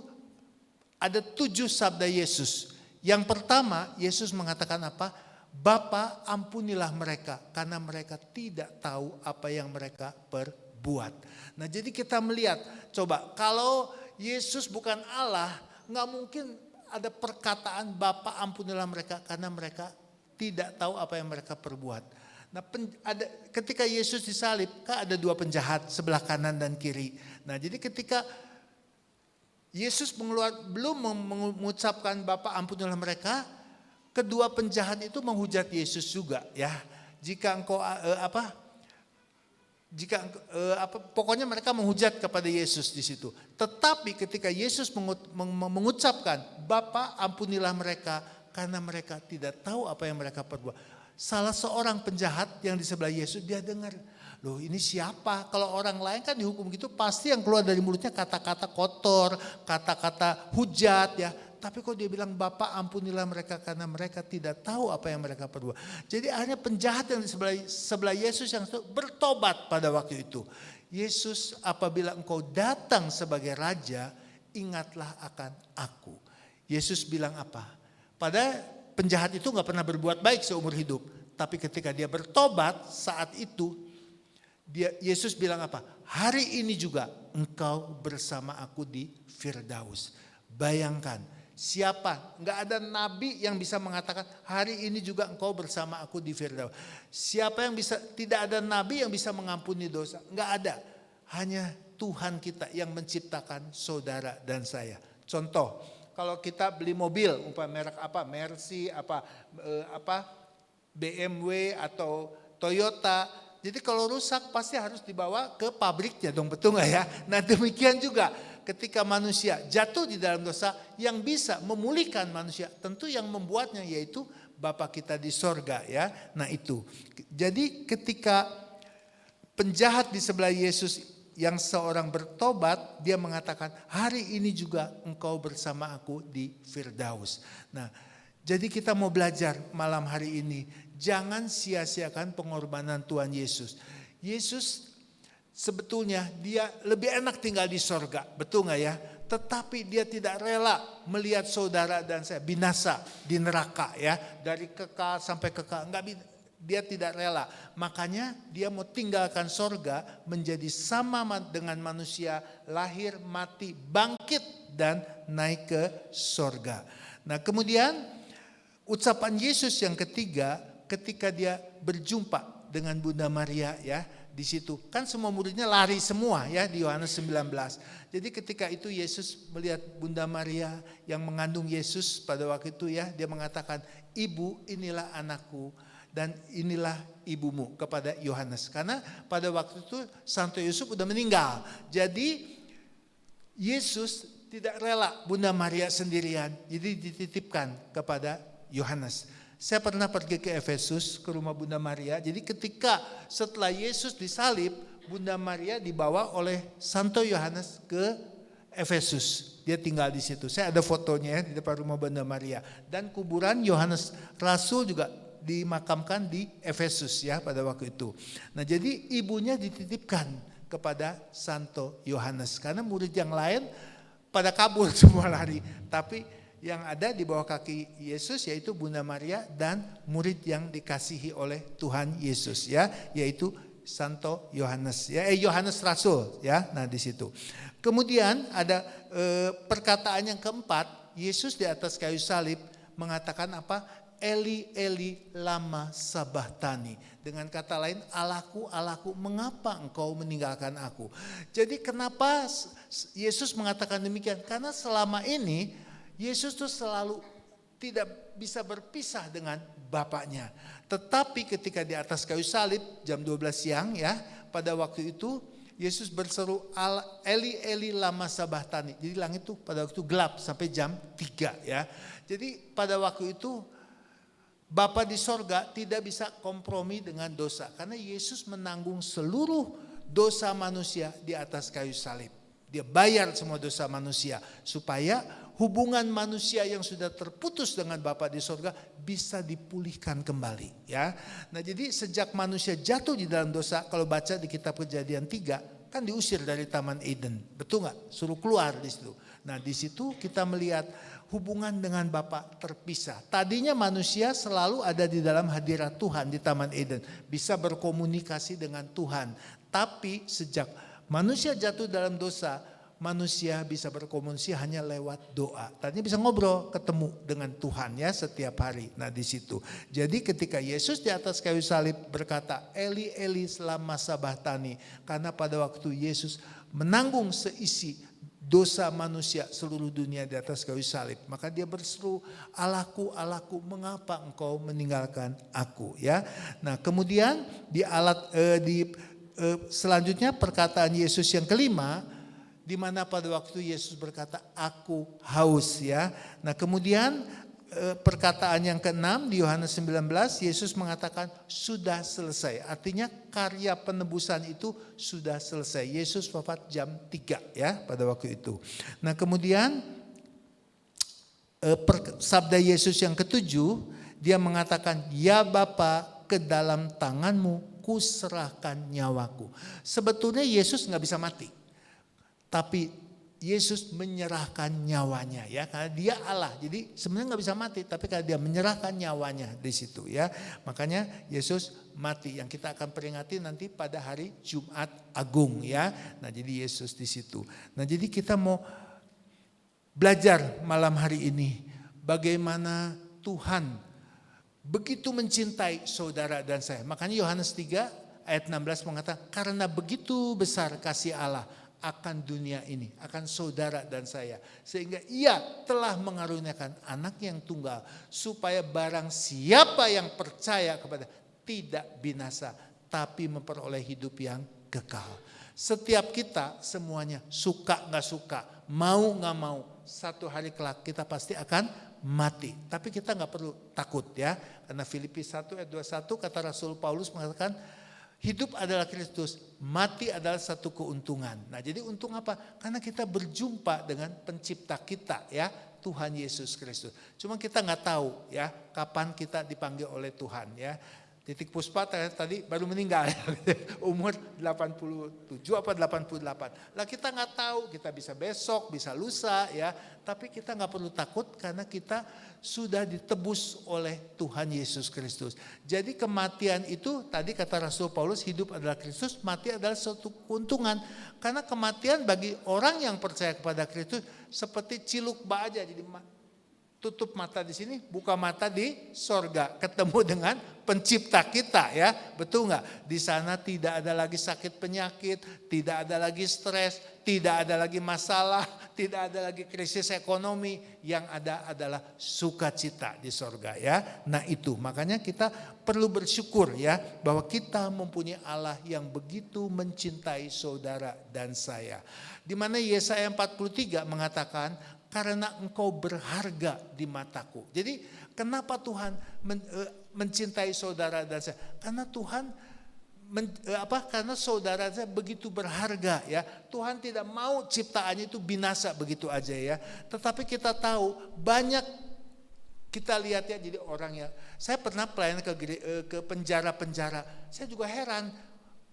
ada 7 sabda Yesus. Yang pertama, Yesus mengatakan apa? Bapa, ampunilah mereka karena mereka tidak tahu apa yang mereka perbuat. Nah, jadi kita melihat, coba kalau Yesus bukan Allah, nggak mungkin ada perkataan Bapa ampunilah mereka karena mereka tidak tahu apa yang mereka perbuat. Nah, ketika Yesus disalib, kan ada 2 penjahat sebelah kanan dan kiri. Nah, jadi ketika Yesus belum mengucapkan Bapa ampunilah mereka, kedua penjahat itu menghujat Yesus juga, ya. Jika engkau pokoknya mereka menghujat kepada Yesus di situ. Tetapi ketika Yesus mengucapkan, Bapa ampunilah mereka karena mereka tidak tahu apa yang mereka perbuat. Salah seorang penjahat yang di sebelah Yesus, dia dengar, loh ini siapa? Kalau orang lain kan dihukum gitu, pasti yang keluar dari mulutnya kata-kata kotor, kata-kata hujat, ya. Tapi kok dia bilang Bapa ampunilah mereka karena mereka tidak tahu apa yang mereka perbuat. Jadi akhirnya penjahat yang di sebelah Yesus yang bertobat pada waktu itu. Yesus, apabila engkau datang sebagai raja, ingatlah akan aku. Yesus bilang apa? Pada penjahat itu gak pernah berbuat baik seumur hidup. Tapi ketika dia bertobat saat itu, Yesus bilang apa? Hari ini juga engkau bersama aku di Firdaus. Bayangkan. Siapa? Enggak ada nabi yang bisa mengatakan hari ini juga engkau bersama aku di Firdaus. Siapa yang bisa? Tidak ada nabi yang bisa mengampuni dosa. Enggak ada. hanya Tuhan kita yang menciptakan saudara dan saya. Contoh, kalau kita beli mobil, merek apa, Mercy, BMW atau Toyota. Jadi kalau rusak pasti harus dibawa ke pabriknya dong, betul nggak ya? Nah demikian juga ketika manusia jatuh di dalam dosa, yang bisa memulihkan manusia tentu yang membuatnya yaitu Bapa kita di sorga ya. Nah itu. Jadi ketika penjahat di sebelah Yesus yang seorang bertobat, dia mengatakan hari ini juga engkau bersama aku di Firdaus. Nah jadi kita mau belajar malam hari ini, jangan sia-siakan pengorbanan Tuhan Yesus. Yesus sebetulnya dia lebih enak tinggal di sorga, betul gak ya? Tetapi dia tidak rela melihat saudara dan saya binasa di neraka ya. Dari kekal sampai kekal, dia tidak rela. Makanya dia mau tinggalkan sorga menjadi sama dengan manusia, lahir, mati, bangkit dan naik ke sorga. Nah kemudian ucapan Yesus yang ketiga ketika dia berjumpa dengan Bunda Maria ya, di situ kan semua muridnya lari semua ya di Yohanes 19. Jadi ketika itu Yesus melihat Bunda Maria yang mengandung Yesus pada waktu itu ya, dia mengatakan, "Ibu, inilah anakku dan inilah ibumu," kepada Yohanes. Karena pada waktu itu Santo Yusuf sudah meninggal. Jadi Yesus tidak rela Bunda Maria sendirian, jadi dititipkan kepada Yohanes. Saya pernah pergi ke Efesus, ke rumah Bunda Maria. Jadi ketika setelah Yesus disalib, Bunda Maria dibawa oleh Santo Yohanes ke Efesus. Dia tinggal di situ. Saya ada fotonya ya, di depan rumah Bunda Maria. Dan kuburan Yohanes Rasul juga dimakamkan di Efesus ya pada waktu itu. Nah jadi ibunya dititipkan kepada Santo Yohanes. Karena murid yang lain pada kabur semua lari. Tapi yang ada di bawah kaki Yesus yaitu Bunda Maria dan murid yang dikasihi oleh Tuhan Yesus ya, yaitu Santo Yohanes ya, Yohanes Rasul ya. Nah di situ. Kemudian ada perkataan yang keempat, Yesus di atas kayu salib mengatakan apa? Eli Eli lama sabachthani. Dengan kata lain, Allahku, Allahku, mengapa engkau meninggalkan aku? Jadi kenapa Yesus mengatakan demikian? Karena selama ini Yesus tuh selalu tidak bisa berpisah dengan Bapaknya. Tetapi ketika di atas kayu salib jam 12 siang ya, pada waktu itu Yesus berseru Eli Eli lama sabachthani. Jadi langit itu pada waktu gelap sampai jam 3 ya. Jadi pada waktu itu Bapa di sorga tidak bisa kompromi dengan dosa. Karena Yesus menanggung seluruh dosa manusia di atas kayu salib. Dia bayar semua dosa manusia supaya hubungan manusia yang sudah terputus dengan Bapa di sorga bisa dipulihkan kembali ya. Nah jadi sejak manusia jatuh di dalam dosa, kalau baca di kitab Kejadian 3 kan diusir dari Taman Eden, betul nggak? Suruh keluar di situ. Nah di situ kita melihat hubungan dengan Bapa terpisah. Tadinya manusia selalu ada di dalam hadirat Tuhan di Taman Eden, bisa berkomunikasi dengan Tuhan. Tapi sejak manusia jatuh dalam dosa, manusia bisa berkomunikasi hanya lewat doa. Tadinya bisa ngobrol, ketemu dengan Tuhan ya setiap hari. Nah di situ. Jadi ketika Yesus di atas kayu salib berkata, Eli Eli lama sabachthani, karena pada waktu Yesus menanggung seisi dosa manusia seluruh dunia di atas kayu salib, maka dia berseru, Allahku, Allahku, mengapa engkau meninggalkan aku ya. Nah kemudian selanjutnya perkataan Yesus yang kelima, di mana pada waktu Yesus berkata, aku haus ya. Nah kemudian perkataan yang keenam di Yohanes 19, Yesus mengatakan sudah selesai. Artinya karya penebusan itu sudah selesai. Yesus wafat jam 3 ya pada waktu itu. Nah kemudian sabda Yesus yang ketujuh, dia mengatakan, ya Bapa, ke dalam tanganmu kuserahkan nyawaku. Sebetulnya Yesus nggak bisa mati. Tapi Yesus menyerahkan nyawanya ya, karena dia Allah. Jadi sebenarnya nggak bisa mati, tapi karena dia menyerahkan nyawanya di situ ya. Makanya Yesus mati yang kita akan peringati nanti pada hari Jumat Agung ya. Nah jadi Yesus di situ. Nah jadi kita mau belajar malam hari ini bagaimana Tuhan begitu mencintai saudara dan saya. Makanya Yohanes 3 ayat 16 mengatakan, karena begitu besar kasih Allah akan dunia ini, akan saudara dan saya. Sehingga ia telah mengaruniakan anak yang tunggal, supaya barang siapa yang percaya kepada tidak binasa, tapi memperoleh hidup yang kekal. Setiap kita semuanya suka gak suka, mau gak mau, satu hari kelak kita pasti akan mati. Tapi kita gak perlu takut ya. Karena Filipi 1 ayat 21 kata Rasul Paulus mengatakan, hidup adalah Kristus, mati adalah satu keuntungan. Nah jadi untung apa? Karena kita berjumpa dengan pencipta kita ya, Tuhan Yesus Kristus. Cuma kita gak tahu ya kapan kita dipanggil oleh Tuhan ya. Titik Puspa tadi baru meninggal ya, umur 87 apa 88. Lah kita nggak tahu, kita bisa besok, bisa lusa ya. Tapi kita nggak perlu takut karena kita sudah ditebus oleh Tuhan Yesus Kristus. Jadi kematian itu tadi kata Rasul Paulus, hidup adalah Kristus, mati adalah suatu keuntungan. Karena kematian bagi orang yang percaya kepada Kristus seperti ciluk baja, jadi tutup mata di sini, buka mata di sorga, ketemu dengan pencipta kita ya, betul nggak? Di sana tidak ada lagi sakit penyakit, tidak ada lagi stres, tidak ada lagi masalah, tidak ada lagi krisis ekonomi, yang ada adalah sukacita di sorga ya. Nah itu makanya kita perlu bersyukur ya bahwa kita mempunyai Allah yang begitu mencintai saudara dan saya. Di mana Yesaya 43 mengatakan, karena engkau berharga di mataku. Jadi kenapa Tuhan mencintai saudara dan saya? Karena Tuhan karena saudara saya begitu berharga ya. Tuhan tidak mau ciptaannya itu binasa begitu aja ya. Tetapi kita tahu banyak, kita lihat ya, jadi orang yang saya pernah pelayanan ke penjara-penjara. Saya juga heran.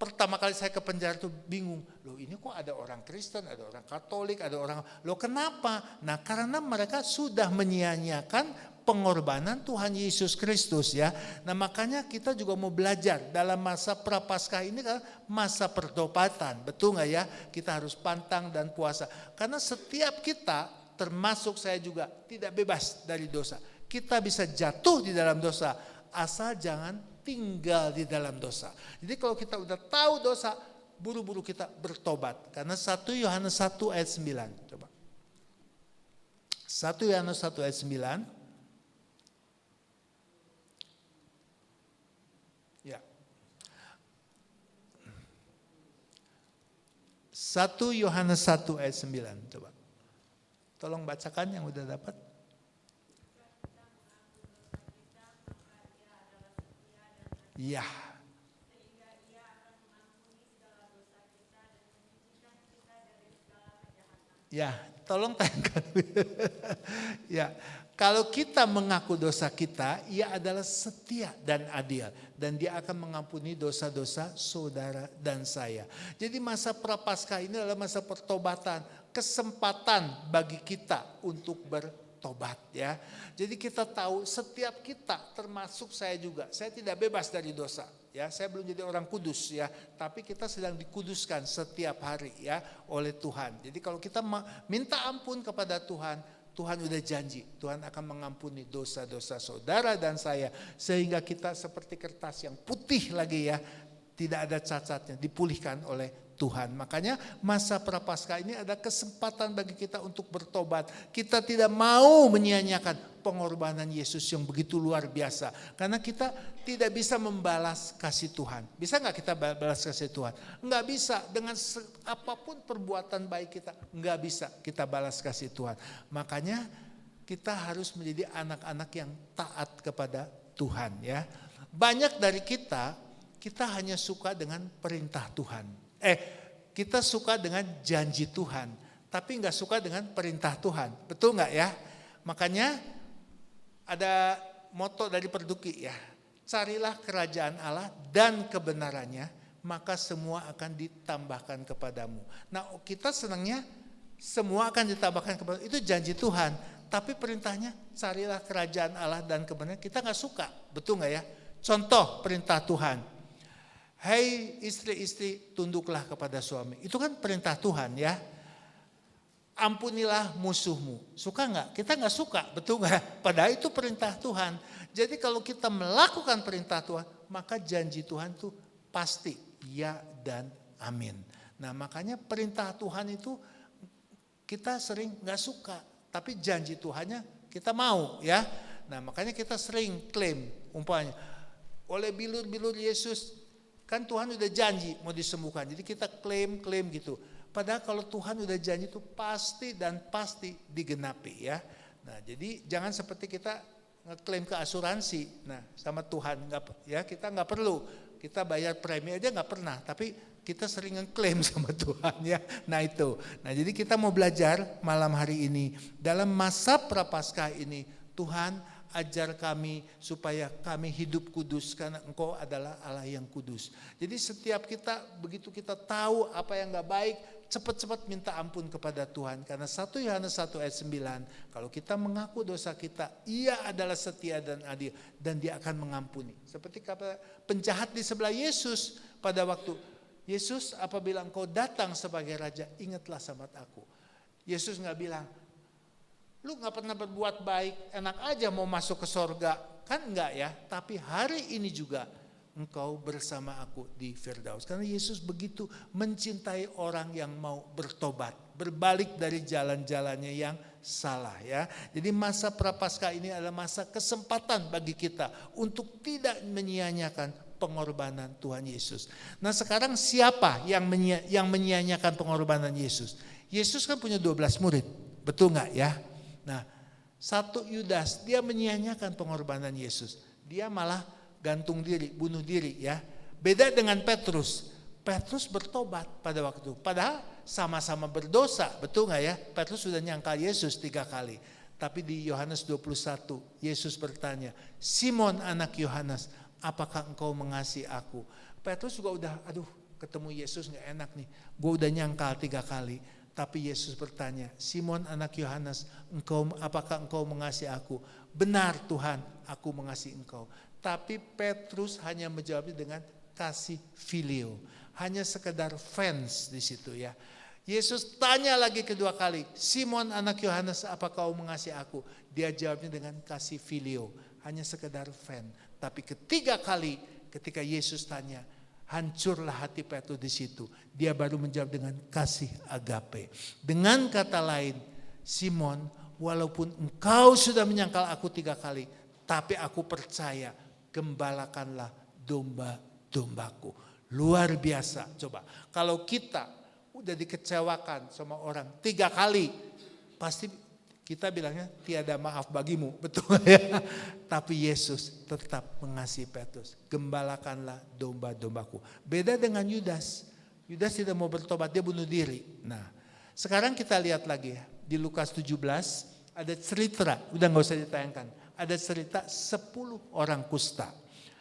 Pertama kali saya ke penjara itu bingung, loh ini kok ada orang Kristen, ada orang Katolik, ada orang, loh kenapa? Nah karena mereka sudah menyia-nyiakan pengorbanan Tuhan Yesus Kristus ya. Nah makanya kita juga mau belajar dalam masa Prapaskah ini kan masa pertobatan, betul gak ya? Kita harus pantang dan puasa. Karena setiap kita, termasuk saya juga, tidak bebas dari dosa. Kita bisa jatuh di dalam dosa, asal jangan tinggal di dalam dosa. Jadi kalau kita udah tahu dosa, buru-buru kita bertobat. Karena 1 Yohanes 1 ayat 9. Coba. 1 Yohanes 1 ayat 9. Ya. 1 Yohanes 1 ayat 9. Coba. Tolong bacakan yang udah dapat. Ya. Ya, tolong tayangkan. Ya, kalau kita mengaku dosa kita, Ia adalah setia dan adil, dan Dia akan mengampuni dosa-dosa saudara dan saya. Jadi masa Prapaskah ini adalah masa pertobatan, kesempatan bagi kita untuk bertobat ya. Jadi kita tahu setiap kita, termasuk saya juga, saya tidak bebas dari dosa ya. Saya belum jadi orang kudus ya, tapi kita sedang dikuduskan setiap hari ya oleh Tuhan. Jadi kalau kita minta ampun kepada Tuhan, Tuhan udah janji, Tuhan akan mengampuni dosa-dosa saudara dan saya, sehingga kita seperti kertas yang putih lagi ya, tidak ada cacatnya, dipulihkan oleh Tuhan. Makanya masa Prapaskah ini ada kesempatan bagi kita untuk bertobat. Kita tidak mau menyia-nyiakan pengorbanan Yesus yang begitu luar biasa. Karena kita tidak bisa membalas kasih Tuhan. Bisa gak kita balas kasih Tuhan? Enggak bisa. Dengan apapun perbuatan baik kita, enggak bisa kita balas kasih Tuhan. Makanya kita harus menjadi anak-anak yang taat kepada Tuhan ya. Banyak dari kita hanya suka dengan perintah Tuhan. Kita suka dengan janji Tuhan, tapi nggak suka dengan perintah Tuhan. Betul nggak ya? Makanya ada moto dari Perduki ya. Carilah kerajaan Allah dan kebenarannya, maka semua akan ditambahkan kepadamu. Nah kita senangnya semua akan ditambahkan kepadamu. Itu janji Tuhan. Tapi perintahnya carilah kerajaan Allah dan kebenaran. Kita nggak suka. Betul nggak ya? Contoh perintah Tuhan. Hei istri-istri, tunduklah kepada suami. Itu kan perintah Tuhan ya. Ampunilah musuhmu. Suka nggak? Kita nggak suka, betul nggak? Padahal itu perintah Tuhan. Jadi kalau kita melakukan perintah Tuhan, maka janji Tuhan tuh pasti ya dan amin. Nah makanya perintah Tuhan itu kita sering gak suka, tapi janji Tuhannya kita mau ya. Nah makanya kita sering klaim umpamanya oleh bilur-bilur Yesus, kan Tuhan udah janji mau disembuhkan. Jadi kita klaim gitu. Padahal kalau Tuhan udah janji itu pasti dan pasti digenapi ya. Nah jadi jangan seperti kita ngeklaim ke asuransi. Nah sama Tuhan kita nggak perlu. Kita bayar premi aja nggak pernah. Tapi kita sering ngeklaim sama Tuhan ya. Nah itu. Nah jadi kita mau belajar malam hari ini. Dalam masa Prapaskah ini Tuhan ajar kami supaya kami hidup kudus karena Engkau adalah Allah yang kudus. Jadi setiap kita begitu kita tahu apa yang gak baik, cepat-cepat minta ampun kepada Tuhan. Karena 1 Yohanes 1 ayat 9, kalau kita mengaku dosa kita, Ia adalah setia dan adil dan Dia akan mengampuni. Seperti kata penjahat di sebelah Yesus pada waktu Yesus, apabila Engkau datang sebagai Raja, ingatlah sama aku. Yesus gak bilang, lu gak pernah berbuat baik, enak aja mau masuk ke sorga. Kan enggak ya, tapi hari ini juga engkau bersama aku di Firdaus. Karena Yesus begitu mencintai orang yang mau bertobat, berbalik dari jalan-jalannya yang salah ya. Jadi masa Prapaskah ini adalah masa kesempatan bagi kita untuk tidak menyia-nyiakan pengorbanan Tuhan Yesus. Nah sekarang siapa yang menyia-nyiakan pengorbanan Yesus? Yesus kan punya 12 murid, betul gak ya? Nah, satu Yudas dia menyia-nyiakan pengorbanan Yesus. Dia malah gantung diri, bunuh diri ya. Beda dengan Petrus. Petrus bertobat pada waktu. Padahal sama-sama berdosa, betul gak ya? Petrus sudah nyangkal Yesus 3 kali. Tapi di Yohanes 21, Yesus bertanya, Simon anak Yohanes, apakah engkau mengasihi aku? Petrus juga udah, ketemu Yesus gak enak nih. Gue udah nyangkal 3 kali. Tapi Yesus bertanya, Simon anak Yohanes, apakah engkau mengasihi aku? Benar Tuhan, aku mengasihi engkau. Tapi Petrus hanya menjawabnya dengan kasih filio. Hanya sekedar fans di situ ya. Yesus tanya lagi kedua kali, Simon anak Yohanes, apakah kau mengasihi aku? Dia jawabnya dengan kasih filio. Hanya sekedar fan. Tapi ketiga kali ketika Yesus tanya, hancurlah hati Petrus di situ. Dia baru menjawab dengan kasih agape. Dengan kata lain, Simon, walaupun engkau sudah menyangkal aku 3 kali, tapi aku percaya, gembalakanlah domba-dombaku. Luar biasa. Coba, kalau kita udah dikecewakan sama orang 3 kali, pasti kita bilangnya tiada maaf bagimu, betul ya? Tapi Yesus tetap mengasihi Petrus. Gembalakanlah domba-dombaku. Beda dengan Yudas. Yudas tidak mau bertobat, dia bunuh diri. Nah, sekarang kita lihat lagi ya. Di Lukas 17 ada cerita, udah gak usah ditayangkan. Ada cerita 10 orang kusta.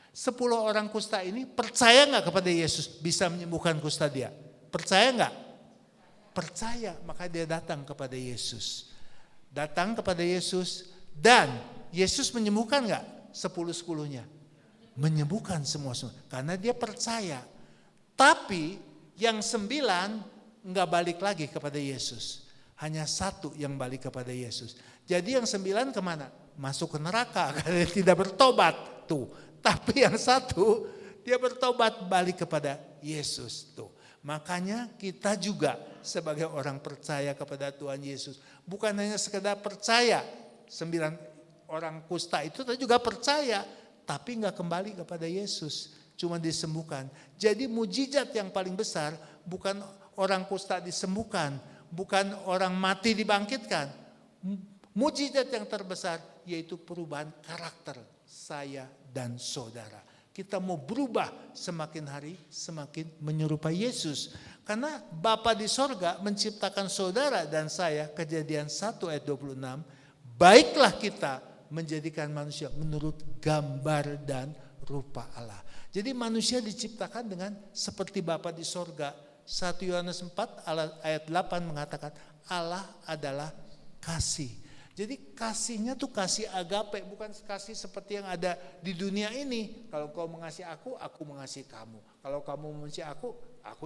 10 orang kusta ini percaya gak kepada Yesus bisa menyembuhkan kusta dia? Percaya gak? Percaya, maka dia datang kepada Yesus. Datang kepada Yesus dan Yesus menyembuhkan gak 10-10-nya? Menyembuhkan semua. Karena dia percaya. Tapi yang 9 gak balik lagi kepada Yesus. Hanya 1 yang balik kepada Yesus. Jadi yang 9 kemana? Masuk ke neraka karena dia tidak bertobat. Tuh. Tapi yang 1 dia bertobat balik kepada Yesus. Tuh. Makanya kita juga sebagai orang percaya kepada Tuhan Yesus. Bukan hanya sekedar percaya. 9 orang kusta itu juga percaya. Tapi gak kembali kepada Yesus. Cuma disembuhkan. Jadi mujizat yang paling besar bukan orang kusta disembuhkan. Bukan orang mati dibangkitkan. Mujizat yang terbesar yaitu perubahan karakter saya dan saudara. Kita mau berubah semakin hari semakin menyerupai Yesus. Karena Bapa di sorga menciptakan saudara dan saya, Kejadian 1 ayat 26. Baiklah kita menjadikan manusia menurut gambar dan rupa Allah. Jadi manusia diciptakan dengan seperti Bapa di sorga. 1 Yohanes 4 ayat 8 mengatakan Allah adalah kasih. Jadi kasihnya tuh kasih agape, bukan kasih seperti yang ada di dunia ini. Kalau kau mengasihi aku mengasihi kamu. Kalau kamu membenci aku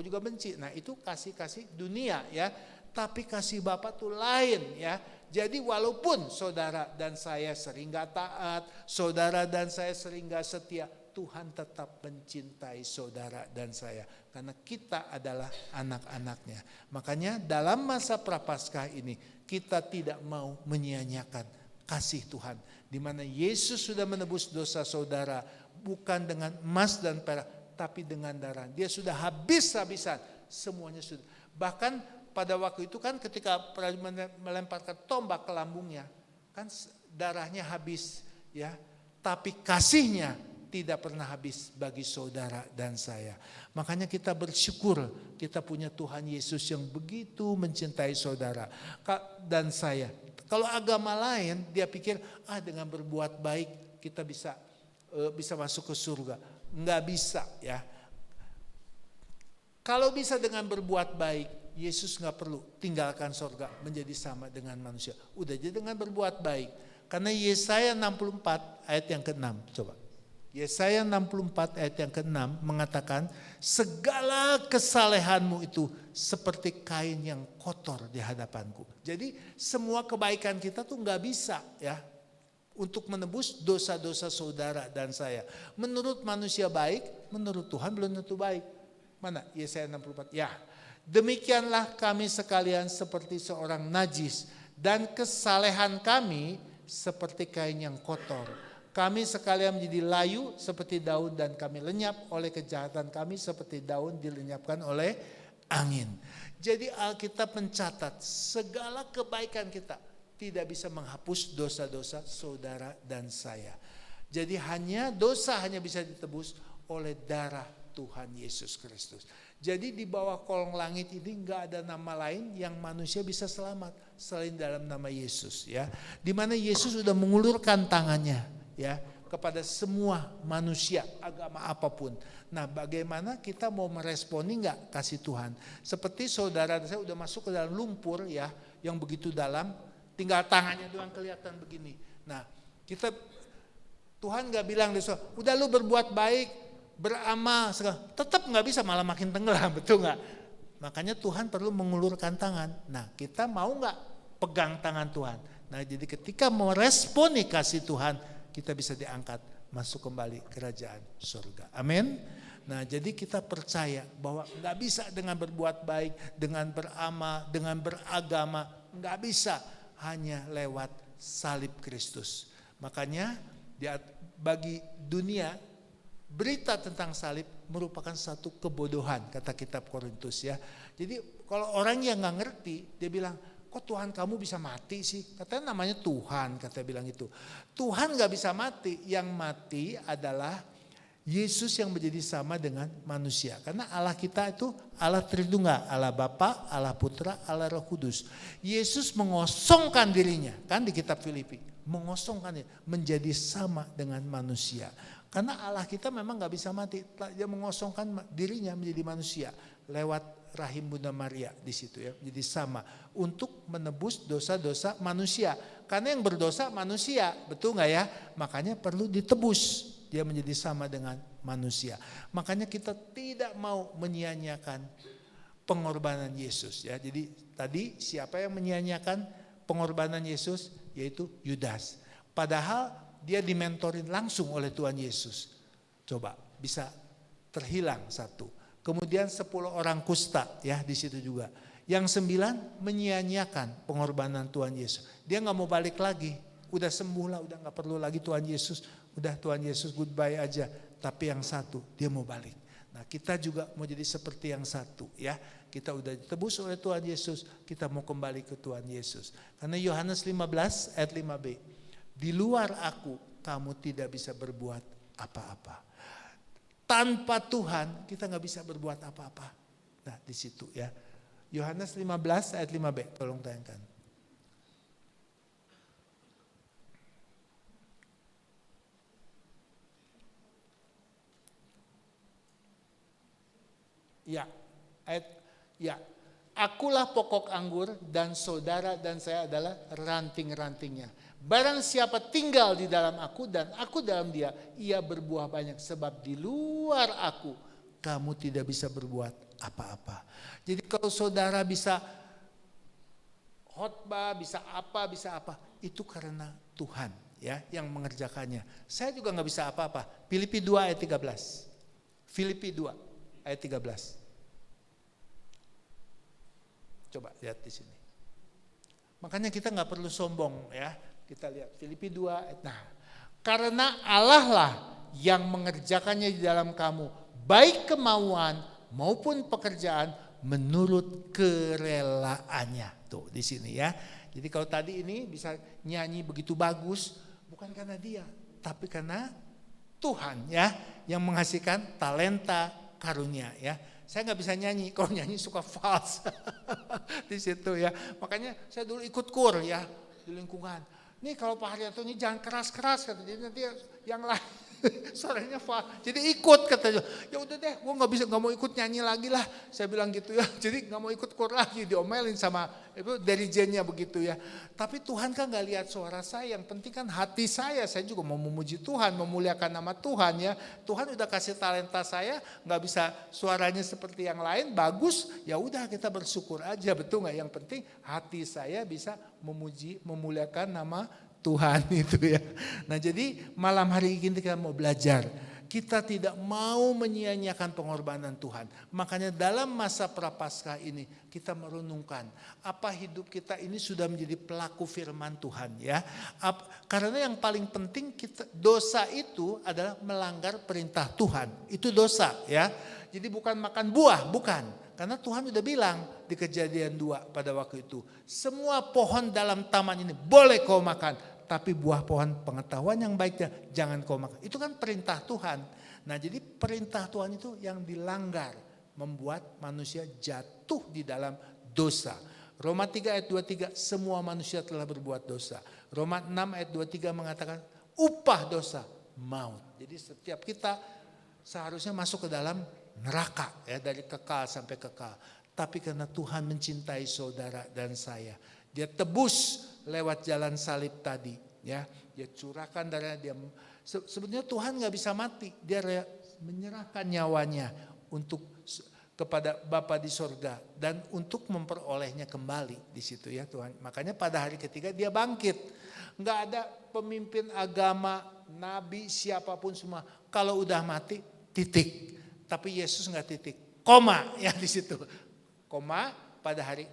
juga benci. Nah itu kasih-kasih dunia ya. Tapi kasih Bapa tuh lain ya. Jadi walaupun saudara dan saya sering gak taat, saudara dan saya sering gak setia, Tuhan tetap mencintai saudara dan saya. Karena kita adalah anak-anaknya. Makanya dalam masa Prapaskah ini kita tidak mau menyia-nyiakan kasih Tuhan. Di mana Yesus sudah menebus dosa saudara. Bukan dengan emas dan perak, tapi dengan darah. Dia sudah habis-habisan. Semuanya sudah. Bahkan pada waktu itu kan ketika melemparkan tombak ke lambungnya. Kan darahnya habis, ya. Tapi kasihnya tidak pernah habis bagi saudara dan saya. Makanya kita bersyukur kita punya Tuhan Yesus yang begitu mencintai saudara dan saya. Kalau agama lain dia pikir dengan berbuat baik kita bisa masuk ke surga. Enggak bisa, ya. Kalau bisa dengan berbuat baik, Yesus enggak perlu tinggalkan surga menjadi sama dengan manusia. Udah aja dengan berbuat baik. Karena Yesaya 64 ayat yang ke-6, coba. Yesaya 64 ayat yang ke-6 mengatakan, segala kesalehanmu itu seperti kain yang kotor di hadapanku. Jadi semua kebaikan kita tuh nggak bisa, ya, untuk menebus dosa-dosa saudara dan saya. Menurut manusia baik, menurut Tuhan belum tentu baik. Mana Yesaya 64? Ya, demikianlah kami sekalian seperti seorang najis dan kesalehan kami seperti kain yang kotor. Kami sekalian menjadi layu seperti daun dan kami lenyap oleh kejahatan kami seperti daun dilenyapkan oleh angin. Jadi Alkitab mencatat segala kebaikan kita tidak bisa menghapus dosa-dosa saudara dan saya. Jadi dosa hanya bisa ditebus oleh darah Tuhan Yesus Kristus. Jadi di bawah kolong langit ini enggak ada nama lain yang manusia bisa selamat selain dalam nama Yesus, ya. Di mana Yesus sudah mengulurkan tangannya, ya, kepada semua manusia agama apapun. Nah, bagaimana kita mau meresponi enggak kasih Tuhan? Seperti saudara saya udah masuk ke dalam lumpur, ya, yang begitu dalam, tinggal tangannya doang kelihatan begini. Nah, Tuhan enggak bilang udah lu berbuat baik, beramal, tetap nggak bisa, malah makin tenggelam, betul nggak? Makanya Tuhan perlu mengulurkan tangan. Nah, kita mau nggak pegang tangan Tuhan? Nah, jadi ketika mau responi kasih Tuhan, kita bisa diangkat masuk kembali kerajaan surga. Amin. Nah, jadi kita percaya bahwa nggak bisa dengan berbuat baik, dengan beramal, dengan beragama, nggak bisa hanya lewat salib Kristus. Makanya bagi dunia berita tentang salib merupakan satu kebodohan, kata kitab Korintus, ya. Jadi kalau orang yang nggak ngerti, dia bilang, kok Tuhan kamu bisa mati sih? Katanya namanya Tuhan, katanya bilang itu. Tuhan nggak bisa mati, yang mati adalah Yesus yang menjadi sama dengan manusia. Karena Allah kita itu Allah Tritunggal, Allah Bapa, Allah Putra, Allah Roh Kudus. Yesus mengosongkan dirinya, kan di kitab Filipi, mengosongkan dirinya, menjadi sama dengan manusia. Karena Allah kita memang gak bisa mati, dia mengosongkan dirinya menjadi manusia lewat rahim Bunda Maria di situ, ya, jadi sama untuk menebus dosa-dosa manusia. Karena yang berdosa manusia, betul nggak ya? Makanya perlu ditebus, dia menjadi sama dengan manusia. Makanya kita tidak mau menyia-nyiakan pengorbanan Yesus, ya. Jadi tadi siapa yang menyia-nyiakan pengorbanan Yesus? Yaitu Yudas. Padahal dia dimentorin langsung oleh Tuhan Yesus. Coba bisa terhilang satu. Kemudian 10 orang kusta, ya, di situ juga. Yang 9 menyia-nyiakan pengorbanan Tuhan Yesus. Dia nggak mau balik lagi. Udah sembuh lah, udah nggak perlu lagi Tuhan Yesus. Udah Tuhan Yesus goodbye aja. Tapi yang satu dia mau balik. Nah, kita juga mau jadi seperti yang satu, ya. Kita udah ditebus oleh Tuhan Yesus, kita mau kembali ke Tuhan Yesus. Karena Yohanes 15 ayat 5b. Di luar aku, kamu tidak bisa berbuat apa-apa. Tanpa Tuhan, kita nggak bisa berbuat apa-apa. Nah, di situ, ya. Yohanes 15 ayat 5b, tolong tayangkan. Ya, akulah pokok anggur dan saudara dan saya adalah ranting-rantingnya. Barang siapa tinggal di dalam aku dan aku dalam dia, ia berbuah banyak. Sebab di luar aku, kamu tidak bisa berbuat apa-apa. Jadi kalau saudara bisa khotbah, bisa apa, itu karena Tuhan, ya yang mengerjakannya. Saya juga nggak bisa apa-apa. Filipi 2 ayat 13. Filipi 2 ayat 13. Coba lihat di sini. Makanya kita nggak perlu sombong ya. Kita lihat Filipi 2 ayat. Nah, karena Allah lah yang mengerjakannya di dalam kamu, baik kemauan maupun pekerjaan menurut kerelaannya. Tuh di sini ya. Jadi kalau tadi ini bisa nyanyi begitu bagus, bukan karena dia, tapi karena Tuhan ya yang menghasilkan talenta karunia ya. Saya nggak bisa nyanyi, kalau nyanyi suka fals di situ ya. Makanya saya dulu ikut kur ya di lingkungan. Nih kalau Pak Haryanto ini jangan keras-keras kata dia, nanti yang lain suaranya fals. Jadi ikut katanya. Ya udah deh, gue nggak mau ikut nyanyi lagi lah. Saya bilang gitu ya. Jadi nggak mau ikut kur lagi, diomelin sama itu dirijennya begitu ya. Tapi Tuhan kan nggak lihat suara saya, yang penting kan hati saya. Saya juga mau memuji Tuhan, memuliakan nama Tuhan ya. Tuhan udah kasih talenta saya, nggak bisa suaranya seperti yang lain, bagus. Ya udah kita bersyukur aja, betul nggak? Yang penting hati saya bisa memuji, memuliakan nama Tuhan itu ya. Nah jadi malam hari ini kita mau belajar. Kita tidak mau menyia-nyiakan pengorbanan Tuhan. Makanya dalam masa prapaskah ini kita merenungkan apa hidup kita ini sudah menjadi pelaku firman Tuhan ya. Karena yang paling penting dosa itu adalah melanggar perintah Tuhan. Itu dosa ya. Jadi bukan makan buah, bukan. Karena Tuhan udah bilang di Kejadian 2 pada waktu itu. Semua pohon dalam taman ini boleh kau makan. Tapi buah pohon pengetahuan yang baiknya jangan kau makan. Itu kan perintah Tuhan. Nah jadi perintah Tuhan itu yang dilanggar. Membuat manusia jatuh di dalam dosa. Roma 3 ayat 23, semua manusia telah berbuat dosa. Roma 6 ayat 23 mengatakan upah dosa maut. Jadi setiap kita seharusnya masuk ke dalam neraka ya, dari kekal sampai kekal. Tapi karena Tuhan mencintai saudara dan saya, dia tebus lewat jalan salib tadi ya. Dia curahkan darahnya, dia sebenarnya Tuhan nggak bisa mati, dia menyerahkan nyawanya untuk kepada Bapa di sorga dan untuk memperolehnya kembali di situ ya Tuhan. Makanya pada hari ketiga dia bangkit. Nggak ada pemimpin agama, nabi, siapapun semua kalau udah mati titik. Tapi Yesus nggak titik, koma ya di situ. Koma pada hari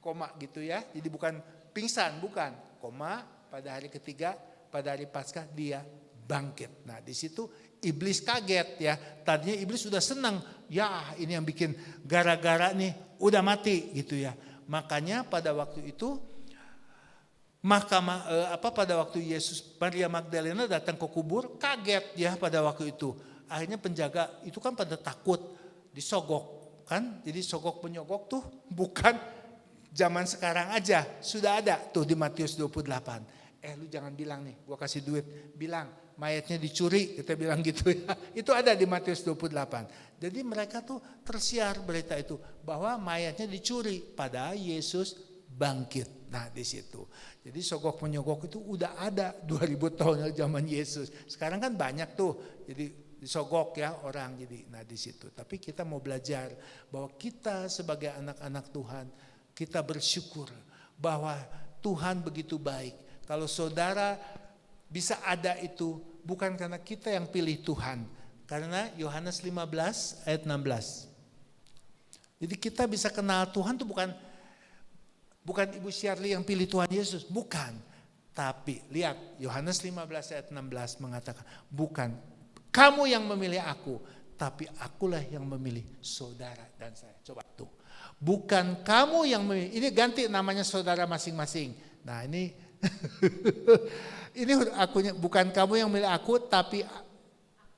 koma gitu ya. Jadi bukan pingsan, bukan. Koma pada hari ketiga, pada hari Paskah dia bangkit. Nah di situ iblis kaget ya. Tadinya iblis sudah senang. Ya ini yang bikin gara-gara nih udah mati gitu ya. Makanya pada waktu itu pada waktu Yesus, Maria Magdalena datang ke kubur kaget ya pada waktu itu. Akhirnya penjaga itu kan pada takut, disogok kan. Jadi sogok penyogok tuh bukan zaman sekarang aja, sudah ada tuh di Matius 28. Lu jangan bilang nih, gua kasih duit, bilang mayatnya dicuri, kita bilang gitu ya. Itu ada di Matius 28. Jadi mereka tuh tersiar berita itu bahwa mayatnya dicuri, padahal Yesus bangkit. Nah di situ. Jadi sogok menyogok itu udah ada 2000 tahun zaman Yesus. Sekarang kan banyak tuh, jadi disogok ya orang. Jadi nah di situ. Tapi kita mau belajar bahwa kita sebagai anak-anak Tuhan, kita bersyukur bahwa Tuhan begitu baik. Kalau saudara bisa ada itu bukan karena kita yang pilih Tuhan. Karena Yohanes 15 ayat 16. Jadi kita bisa kenal Tuhan itu bukan Ibu Shirley yang pilih Tuhan Yesus. Bukan. Tapi lihat Yohanes 15 ayat 16 mengatakan. Bukan kamu yang memilih aku. Tapi akulah yang memilih saudara dan saya. Coba tuh. Bukan kamu yang memilih. Ini ganti namanya saudara masing-masing. Nah ini ini akunya, bukan kamu yang memilih aku, tapi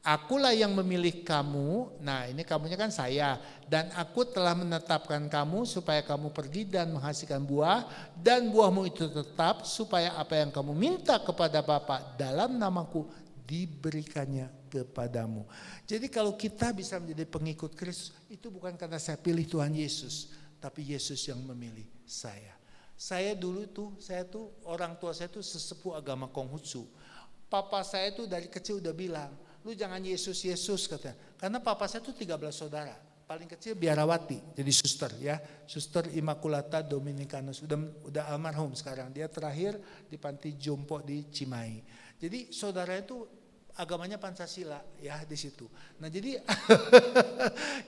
akulah yang memilih kamu. Nah ini kamunya kan saya. Dan aku telah menetapkan kamu supaya kamu pergi dan menghasilkan buah. Dan buahmu itu tetap supaya apa yang kamu minta kepada Bapa dalam namaku diberikannya kepadamu. Jadi kalau kita bisa menjadi pengikut Kristus, itu bukan karena saya pilih Tuhan Yesus. Tapi Yesus yang memilih saya. Saya tuh orang tua saya tuh sesepuh agama Konghucu. Papa saya tuh dari kecil udah bilang, lu jangan Yesus katanya. Karena papa saya tuh 13 saudara. Paling kecil biarawati, jadi suster ya. Suster Immaculata Dominicanus, udah almarhum sekarang. Dia terakhir di panti jompo di Cimahi. Jadi saudara itu agamanya Pancasila ya di situ. Nah jadi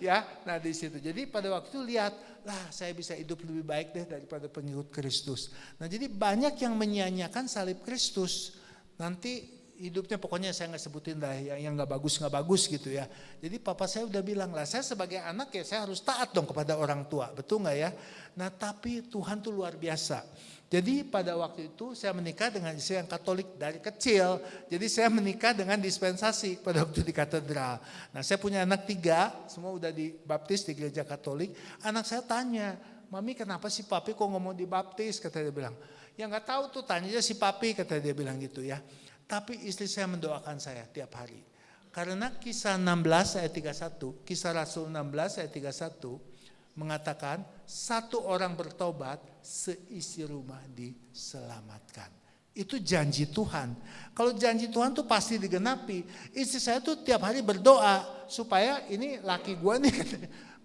ya, nah di situ. Jadi pada waktu itu lihat, lah saya bisa hidup lebih baik deh daripada pengikut Kristus. Nah jadi banyak yang menyia-nyiakan salib Kristus. Nanti hidupnya pokoknya saya nggak sebutin lah yang nggak bagus gitu ya. Jadi papa saya udah bilang lah, saya sebagai anak ya saya harus taat dong kepada orang tua, betul nggak ya? Nah tapi Tuhan tuh luar biasa. Jadi pada waktu itu saya menikah dengan istri yang Katolik dari kecil. Jadi saya menikah dengan dispensasi pada waktu di katedral. Nah saya punya anak 3, semua udah dibaptis di gereja Katolik. Anak saya tanya, Mami kenapa sih papi kok ngomong dibaptis? Kata dia bilang, ya nggak tahu tuh, tanya aja si papi, kata dia bilang gitu ya. Tapi istri saya mendoakan saya tiap hari. Karena kisah 16 ayat 31, kisah Rasul 16 ayat 31 mengatakan 1 orang bertobat, seisi rumah diselamatkan. Itu janji Tuhan. Kalau janji Tuhan tuh pasti digenapi. Istri saya tuh tiap hari berdoa supaya ini laki gua nih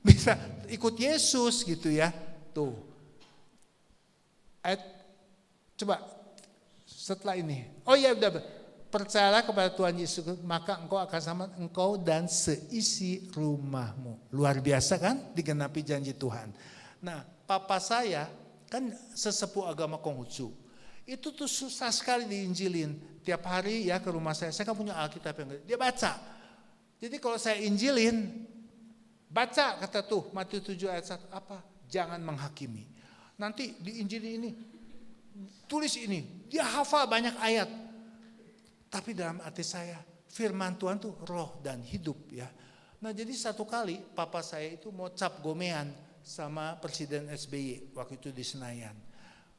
bisa ikut Yesus gitu ya. Tuh. Ayat, coba setelah ini, oh ya udah, percayalah kepada Tuhan Yesus, maka engkau akan selamat, engkau dan seisi rumahmu. Luar biasa kan, digenapi janji Tuhan. Nah, papa saya kan sesepuh agama Konghucu. Itu tuh susah sekali diinjilin. Tiap hari ya ke rumah saya kan punya Alkitab yang dia baca. Jadi kalau saya injilin, baca kata tuh Matius 7 ayat 1, apa? Jangan menghakimi. Nanti diinjilin ini, tulis ini, dia hafal banyak ayat. Tapi dalam hati saya, firman Tuhan tuh roh dan hidup ya. Nah jadi satu kali papa saya itu mau cap gomean sama Presiden SBY waktu itu di Senayan.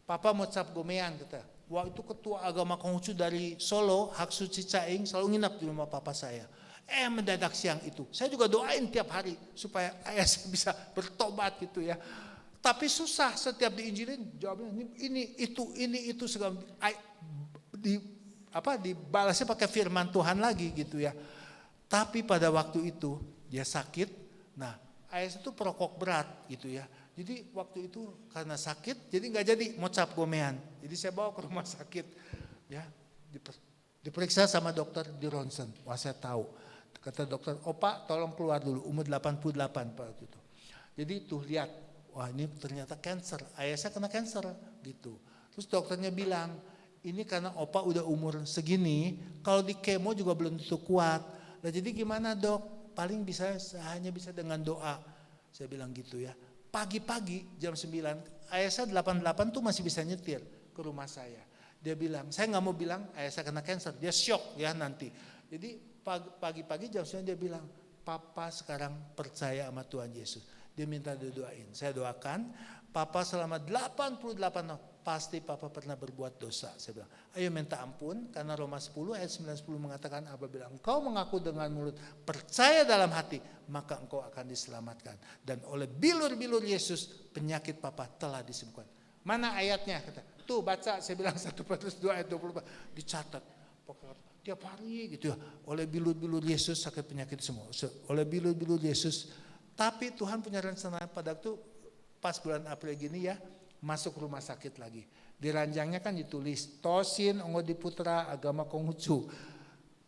Papa mau cap gomean kata. Wah itu ketua agama Konghucu dari Solo, Hak Suci Caing, selalu nginap di rumah papa saya. Mendadak siang itu, saya juga doain tiap hari supaya ayah saya bisa bertobat gitu ya. Tapi susah, setiap diinjilin jawabnya ini itu segala dibalasnya pakai firman Tuhan lagi gitu ya. Tapi pada waktu itu dia sakit. Nah, ayah itu perokok berat gitu ya. Jadi waktu itu karena sakit, jadi nggak jadi mau cap gomean. Jadi saya bawa ke rumah sakit, ya diperiksa sama dokter di ronsen. Wah saya tahu. Kata dokter, opa tolong keluar dulu, umur 88 pada waktu itu. Jadi tuh lihat, wah ini ternyata cancer. Ayah saya kena cancer gitu. Terus dokternya bilang, ini karena opa udah umur segini, kalau di kemo juga belum tentu kuat. Nah jadi gimana dok? Paling hanya bisa dengan doa. Saya bilang gitu ya. Pagi-pagi jam 9, ayah saya 88 tuh masih bisa nyetir ke rumah saya. Dia bilang, saya nggak mau bilang ayah saya kena cancer, dia shock ya nanti. Jadi pagi-pagi jam 9 dia bilang, papa sekarang percaya sama Tuhan Yesus. Dia minta didoain. Saya doakan, papa selama 88 tahun, pasti papa pernah berbuat dosa. Saya bilang, ayo minta ampun, karena Roma 10 ayat 9-10 mengatakan, apabila engkau mengaku dengan mulut, percaya dalam hati, maka engkau akan diselamatkan. Dan oleh bilur-bilur Yesus, penyakit papa telah disembuhkan. Mana ayatnya? Kata, tuh baca, saya bilang 1 Petrus 2 ayat 24, dicatat. Tiap hari gitu ya, oleh bilur-bilur Yesus sakit penyakit semua. Oleh bilur-bilur Yesus. Tapi Tuhan punya rencana pada waktu pas bulan April gini ya, masuk rumah sakit lagi. Di ranjangnya kan ditulis Tosin Ongodiputra agama Konghucu.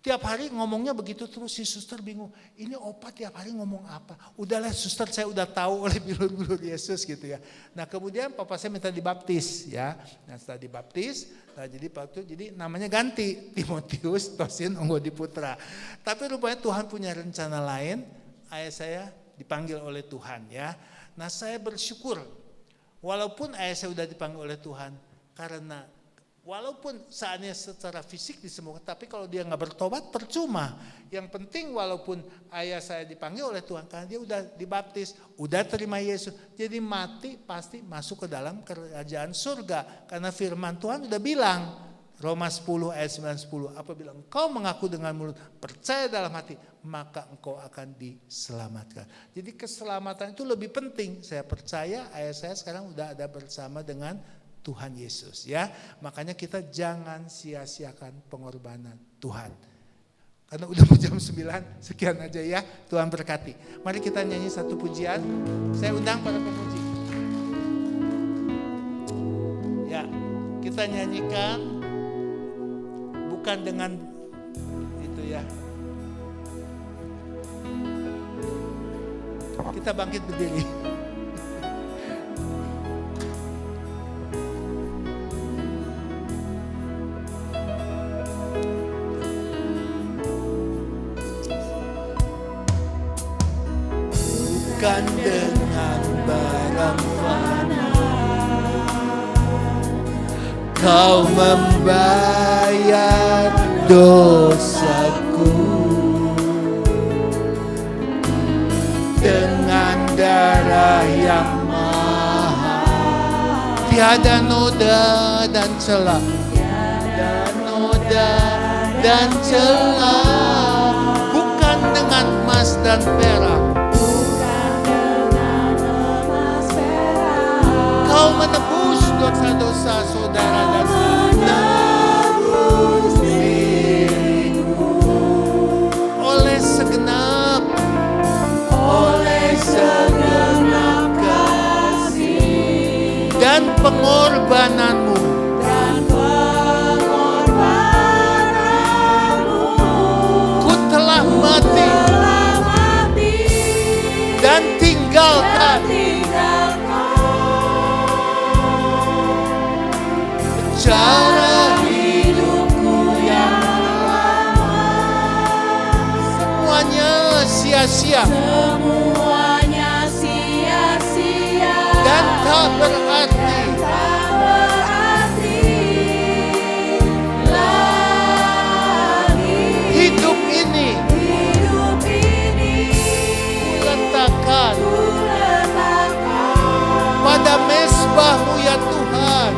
Tiap hari ngomongnya begitu terus, si suster bingung. Ini opa tiap hari ngomong apa? Udahlah suster, saya udah tahu oleh bilur-bilur Yesus gitu ya. Nah kemudian papa saya minta dibaptis ya. Nah setelah dibaptis, nah jadi namanya ganti Timotius Tosin Ongodiputra. Tapi rupanya Tuhan punya rencana lain. Ayah saya dipanggil oleh Tuhan ya. Nah saya bersyukur. Walaupun ayah saya udah dipanggil oleh Tuhan, karena walaupun saatnya secara fisik disembuhkan, tapi kalau dia nggak bertobat percuma. Yang penting walaupun ayah saya dipanggil oleh Tuhan, karena dia udah dibaptis, udah terima Yesus, jadi mati pasti masuk ke dalam kerajaan surga. Karena firman Tuhan udah bilang, Roma 10 ayat 9-10, apabila engkau mengaku dengan mulut, percaya dalam hati, maka engkau akan diselamatkan. Jadi keselamatan itu lebih penting. Saya percaya ayah saya sekarang udah ada bersama dengan Tuhan Yesus ya. Makanya kita jangan sia-siakan pengorbanan Tuhan. Karena udah jam 9, sekian aja ya. Tuhan berkati. Mari kita nyanyi satu pujian. Saya undang para pemuji. Ya, kita nyanyikan bukan dengan itu ya. Kita bangkit berdiri. Bukan dengan barang fana Kau membayar dosaku, dengan darah yang mahal. Tiada noda dan celah, tiada noda dan celah. Bukan dengan emas dan perak, Kau menebus dosa-dosa saudara dan menebus diriku oleh segenap kasih dan pengorbananmu. Ku telah mati dan tinggalkan cara hidupku yang lama. Semuanya sia-sia dan tak berarti lagi. Hidup ini kuletakkan pada mezbah-Mu ya Tuhan.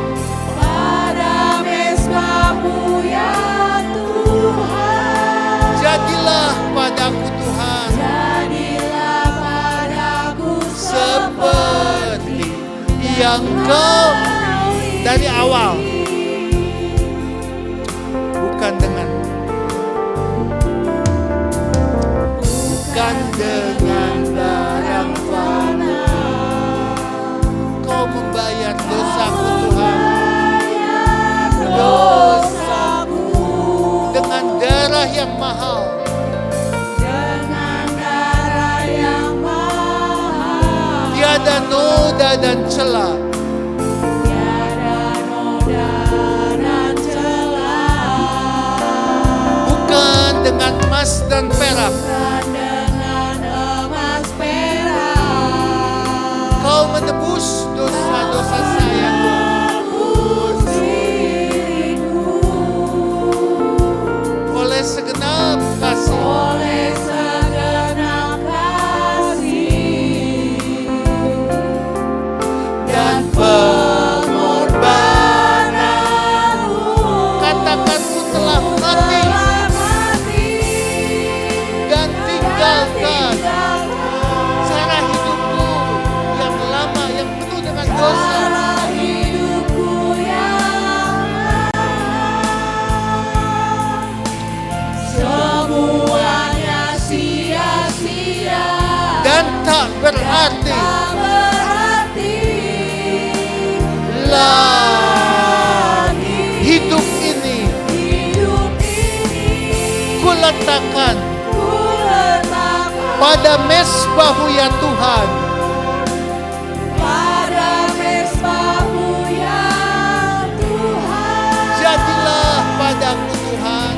Jadilah padaku Tuhan seperti yang Kau dari awal. Bukan dengan barang fana Kau membayar dosaku Tuhan, dengan darah yang mahal. Tiada noda dan celah, bukan dengan emas dan perak. Kau menebus dosa-dosa saya oleh segenap kasih. Dan pengorbananmu. Katakan ku telah mati dan tinggalkan cara hidupku yang lama, yang penuh dengan dosa. Dan tak berarti lagi. Hidup ini kuletakkan pada mezbah-Mu ya Tuhan. Jadilah padaku Tuhan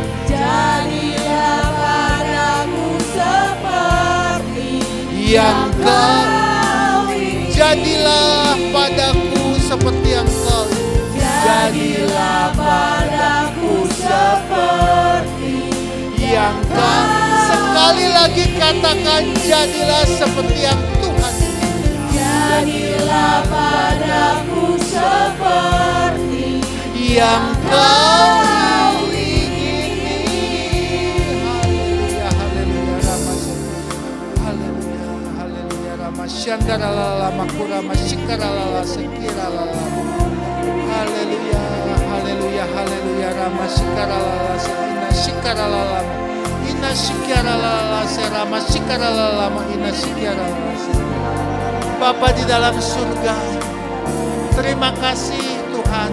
yang Kau. Jadilah padaku seperti yang Kau. Jadilah padaku seperti yang Kau. Sekali lagi katakan, jadilah seperti yang Tuhan. Jadilah padaku seperti yang Kau ingini. Haleluya, haleluya, haleluya, haleluya, Ramashandara lama kurama shikara lala sekira lala. Haleluya, haleluya, haleluya, Ramashikara lala sekina shikara lala. Ina shikara lala serama shikara lala ina shikara lala. Bapa di dalam surga, terima kasih Tuhan.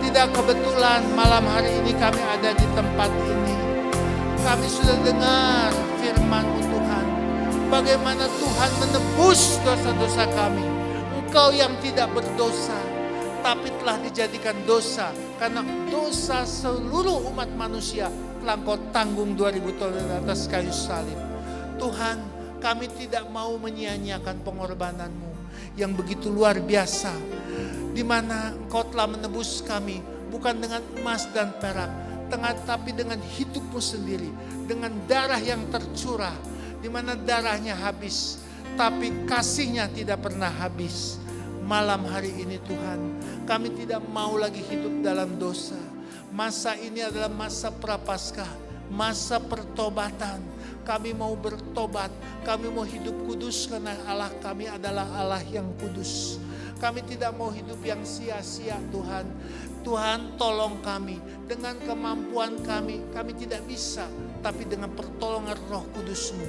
Di Tidak kebetulan malam hari ini kami ada di tempat ini. Kami sudah dengar firman-Mu Tuhan. Bagaimana Tuhan menebus dosa-dosa kami. Engkau yang tidak berdosa, tapi telah dijadikan dosa. Karena dosa seluruh umat manusia telah Engkau tanggung 2000 tahun di atas kayu salib. Tuhan, kami tidak mau menyia-nyiakan pengorbanan-Mu yang begitu luar biasa. Di mana Engkau telah menebus kami, bukan dengan emas dan perak, tapi dengan hidup-Mu sendiri, dengan darah yang tercurah, di mana darahnya habis, tapi kasih-Nya tidak pernah habis. Malam hari ini Tuhan, kami tidak mau lagi hidup dalam dosa. Masa ini adalah masa prapaskah, masa pertobatan. Kami mau bertobat, kami mau hidup kudus karena Allah kami adalah Allah yang kudus. Kami tidak mau hidup yang sia-sia Tuhan. Tuhan tolong kami, dengan kemampuan kami tidak bisa. Tapi dengan pertolongan Roh Kudus-Mu.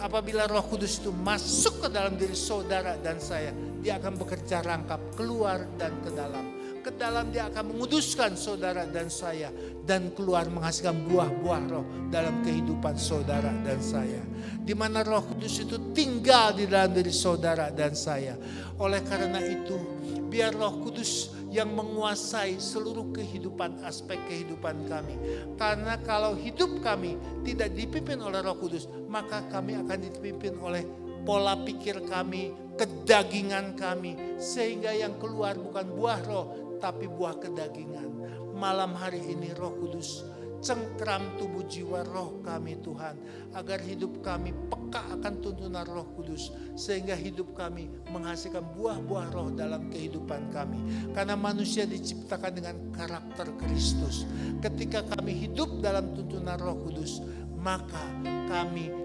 Apabila Roh Kudus itu masuk ke dalam diri saudara dan saya, Dia akan bekerja rangkap keluar dan ke dalam. Ke dalam Dia akan menguduskan saudara dan saya. Dan keluar menghasilkan buah-buah roh dalam kehidupan saudara dan saya. Di mana Roh Kudus itu tinggal di dalam diri saudara dan saya. Oleh karena itu, biar Roh Kudus yang menguasai seluruh kehidupan, aspek kehidupan kami. Karena kalau hidup kami tidak dipimpin oleh Roh Kudus, maka kami akan dipimpin oleh pola pikir kami, kedagingan kami. Sehingga yang keluar bukan buah roh, tapi buah kedagingan. Malam hari ini Roh Kudus, cengkram tubuh jiwa roh kami Tuhan. Agar hidup kami peka akan tuntunan Roh Kudus. Sehingga hidup kami menghasilkan buah-buah roh dalam kehidupan kami. Karena manusia diciptakan dengan karakter Kristus. Ketika kami hidup dalam tuntunan Roh Kudus, maka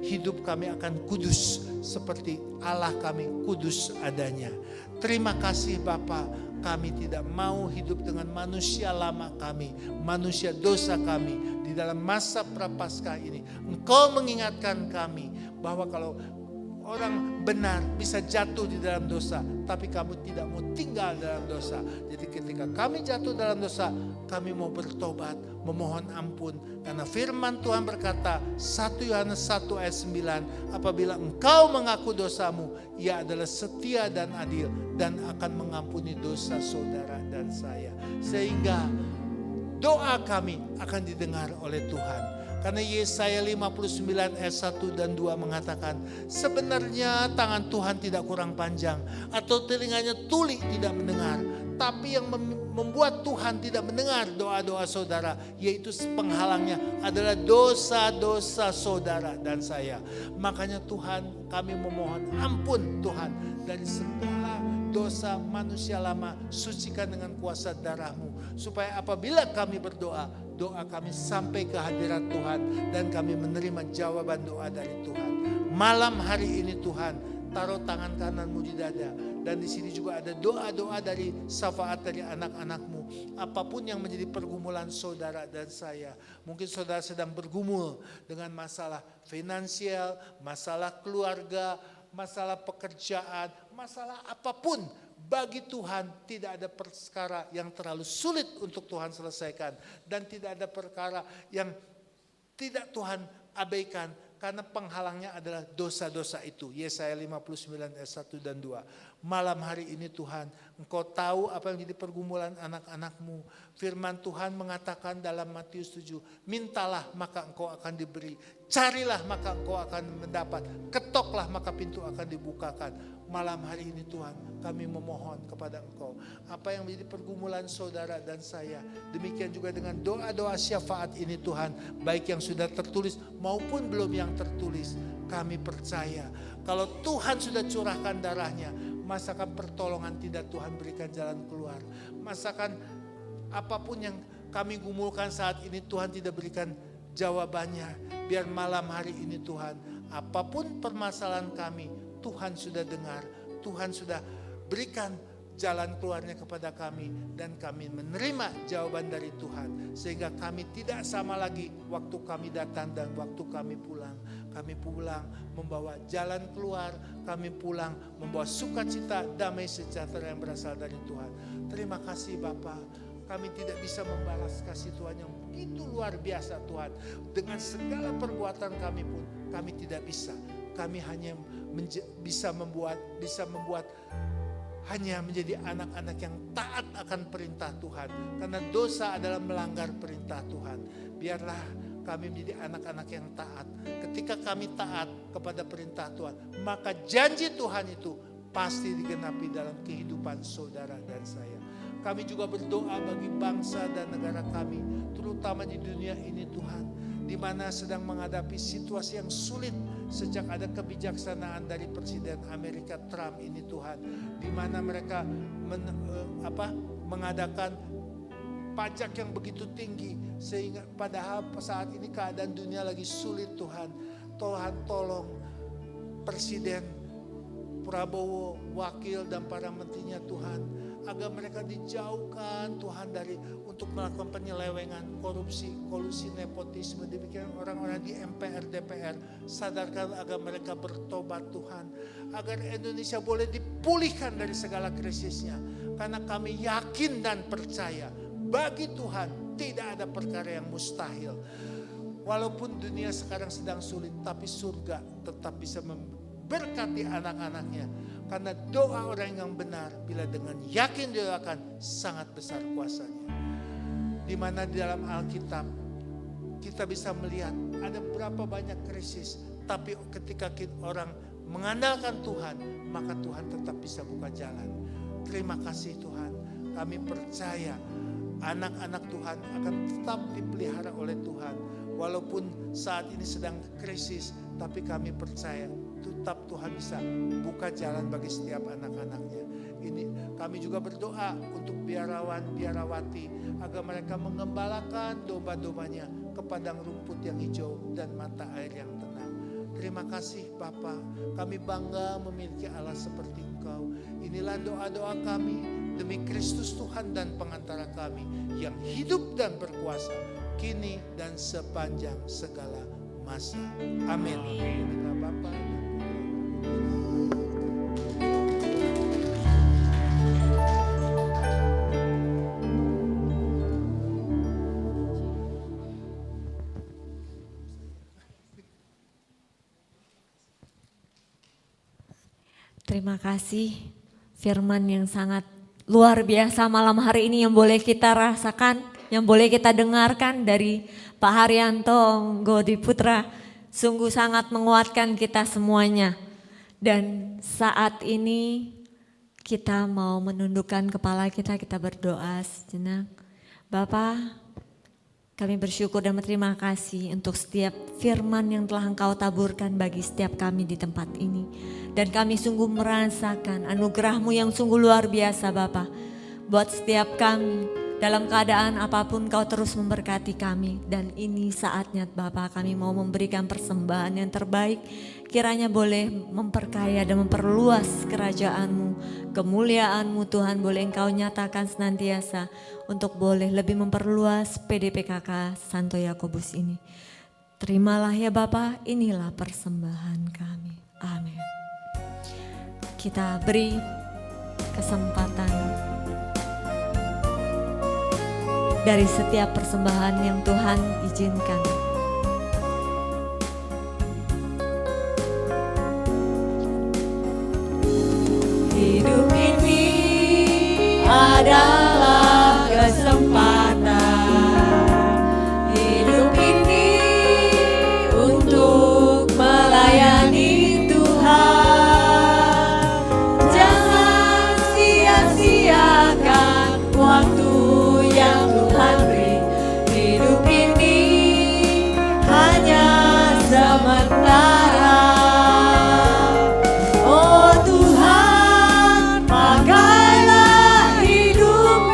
hidup kami akan kudus. Seperti Allah kami kudus adanya. Terima kasih Bapa. Kami tidak mau hidup dengan manusia lama kami, manusia dosa kami di dalam masa prapaskah ini. Engkau mengingatkan kami bahwa kalau orang benar bisa jatuh di dalam dosa, tapi kamu tidak mau tinggal dalam dosa. Jadi ketika kami jatuh dalam dosa, kami mau bertobat, memohon ampun. Karena firman Tuhan berkata, 1 Yohanes 1 ayat 9, apabila engkau mengaku dosamu, Ia adalah setia dan adil dan akan mengampuni dosa saudara dan saya. Sehingga doa kami akan didengar oleh Tuhan. Karena Yesaya 59 ayat 1 dan 2 mengatakan, sebenarnya tangan Tuhan tidak kurang panjang atau telinganya tuli tidak mendengar. Tapi yang membuat Tuhan tidak mendengar doa-doa saudara, yaitu penghalangnya adalah dosa-dosa saudara dan saya. Makanya Tuhan, kami memohon ampun Tuhan dari segala dosa manusia lama, sucikan dengan kuasa darah-Mu. Supaya apabila kami berdoa, doa kami sampai ke hadirat Tuhan dan kami menerima jawaban doa dari Tuhan. Malam hari ini Tuhan, taruh tangan kananmu di dada. Dan di sini juga ada doa-doa dari syafaat dari anak-anak-Mu. Apapun yang menjadi pergumulan saudara dan saya. Mungkin saudara sedang bergumul dengan masalah finansial, masalah keluarga, masalah pekerjaan, masalah apapun. Bagi Tuhan tidak ada perkara yang terlalu sulit untuk Tuhan selesaikan. Dan tidak ada perkara yang tidak Tuhan abaikan. Karena penghalangnya adalah dosa-dosa itu. Yesaya 59 ayat 1 dan 2. Malam hari ini Tuhan, Engkau tahu apa yang jadi pergumulan anak-anak-Mu. Firman Tuhan mengatakan dalam Matius 7, mintalah maka engkau akan diberi. Carilah maka engkau akan mendapat. Ketoklah maka pintu akan dibukakan. Malam hari ini Tuhan, kami memohon kepada Engkau. Apa yang menjadi pergumulan saudara dan saya. Demikian juga dengan doa-doa syafaat ini Tuhan. Baik yang sudah tertulis maupun belum yang tertulis. Kami percaya kalau Tuhan sudah curahkan darahnya, masakan pertolongan tidak Tuhan berikan jalan keluar. Masakan apapun yang kami gumulkan saat ini Tuhan tidak berikan jawabannya. Biar malam hari ini Tuhan, apapun permasalahan kami, Tuhan sudah dengar, Tuhan sudah berikan jalan keluarnya kepada kami. Dan kami menerima jawaban dari Tuhan. Sehingga kami tidak sama lagi waktu kami datang dan waktu kami pulang. Kami pulang membawa jalan keluar, kami pulang membawa sukacita, damai sejahtera yang berasal dari Tuhan. Terima kasih Bapa. Kami tidak bisa membalas kasih Tuhan yang begitu luar biasa Tuhan. Dengan segala perbuatan kami pun kami tidak bisa. Kami hanya bisa membuat hanya menjadi anak-anak yang taat akan perintah Tuhan. Karena dosa adalah melanggar perintah Tuhan. Biarlah kami menjadi anak-anak yang taat. Ketika kami taat kepada perintah Tuhan, maka janji Tuhan itu pasti digenapi dalam kehidupan saudara dan saya. Kami juga berdoa bagi bangsa dan negara kami, terutama di dunia ini Tuhan, di mana sedang menghadapi situasi yang sulit sejak ada kebijaksanaan dari Presiden Amerika Trump ini Tuhan, di mana mereka mengadakan pajak yang begitu tinggi sehingga padahal saat ini keadaan dunia lagi sulit Tuhan. Tuhan tolong Presiden Prabowo, wakil dan para menterinya Tuhan, agar mereka dijauhkan Tuhan dari untuk melakukan penyelewengan, korupsi, kolusi, nepotisme. Demikian orang-orang di MPR, DPR sadarkan agar mereka bertobat Tuhan, agar Indonesia boleh dipulihkan dari segala krisisnya. Karena kami yakin dan percaya bagi Tuhan tidak ada perkara yang mustahil. Walaupun dunia sekarang sedang sulit, tapi surga tetap bisa memberkati anak-anaknya. Karena doa orang yang benar bila dengan yakin didoakan sangat besar kuasanya. Di mana di dalam Alkitab kita bisa melihat ada berapa banyak krisis, tapi ketika orang mengandalkan Tuhan, maka Tuhan tetap bisa buka jalan. Terima kasih Tuhan, kami percaya anak-anak Tuhan akan tetap dipelihara oleh Tuhan. Walaupun saat ini sedang krisis, tapi kami percaya tetap Tuhan bisa buka jalan bagi setiap anak-anaknya. Ini kami juga berdoa untuk biarawan, biarawati agar mereka mengembalakan domba-dombanya ke padang rumput yang hijau dan mata air yang tenang. Terima kasih Bapa, kami bangga memiliki Allah seperti Engkau. Inilah doa-doa kami demi Kristus Tuhan dan pengantara kami yang hidup dan berkuasa kini dan sepanjang segala masa. Amin. Kita Bapa. Terima kasih firman yang sangat luar biasa malam hari ini yang boleh kita rasakan, yang boleh kita dengarkan dari Pak Haryanto Godi Putra. Sungguh sangat menguatkan kita semuanya. Dan saat ini kita mau menundukkan kepala kita berdoa sejenak. Bapa, kami bersyukur dan berterima kasih untuk setiap firman yang telah Engkau taburkan bagi setiap kami di tempat ini. Dan kami sungguh merasakan anugerah-Mu yang sungguh luar biasa Bapa. Buat setiap kami dalam keadaan apapun Kau terus memberkati kami. Dan ini saatnya Bapa, kami mau memberikan persembahan yang terbaik. Kiranya boleh memperkaya dan memperluas kerajaan-Mu, kemuliaan-Mu Tuhan boleh Engkau nyatakan senantiasa. Untuk boleh lebih memperluas PDPKK Santo Yakobus ini. Terimalah ya Bapa, inilah persembahan kami. Amin. Kita beri kesempatan dari setiap persembahan yang Tuhan izinkan. Hidup ini adalah kesempatan. Hidup ini untuk melayani Tuhan. Jangan sia-siakan waktu yang Tuhan beri. Hidup ini hanya sementara. Oh Tuhan, pakailah hidup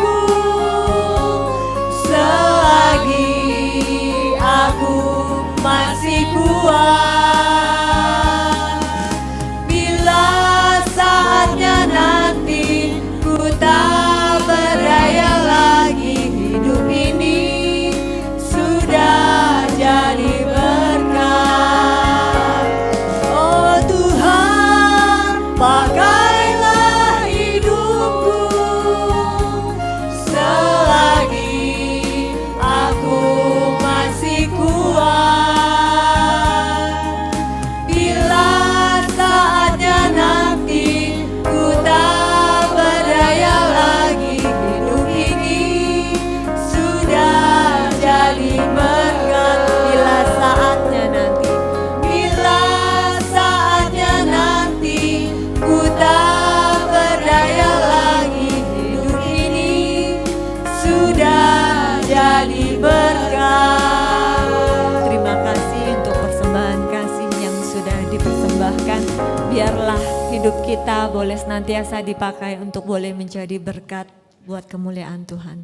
kita boleh senantiasa dipakai untuk boleh menjadi berkat buat kemuliaan Tuhan.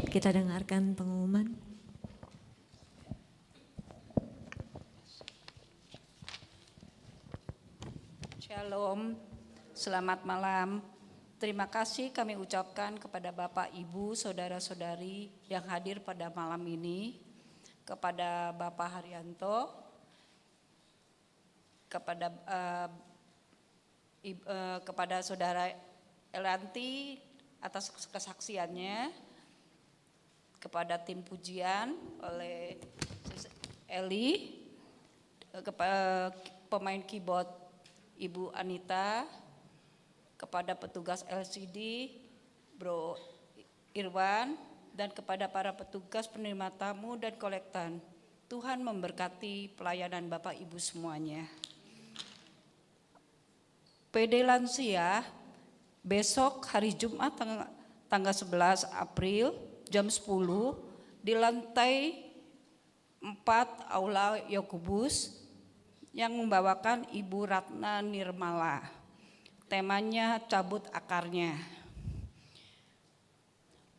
Kita dengarkan pengumuman. Shalom, selamat malam. Terima kasih kami ucapkan kepada Bapak, Ibu, Saudara-saudari yang hadir pada malam ini, kepada Bapak Haryanto, kepada Saudara Elanti atas kesaksiannya, kepada tim pujian oleh Eli, kepada pemain keyboard Ibu Anita, kepada petugas LCD Bro Irwan, dan kepada para petugas penerima tamu dan kolektan. Tuhan memberkati pelayanan Bapak Ibu semuanya. PD Lansia besok hari Jumat tanggal 11 April jam 10 di lantai 4 Aula Yakobus yang membawakan Ibu Ratna Nirmala. Temanya cabut akarnya.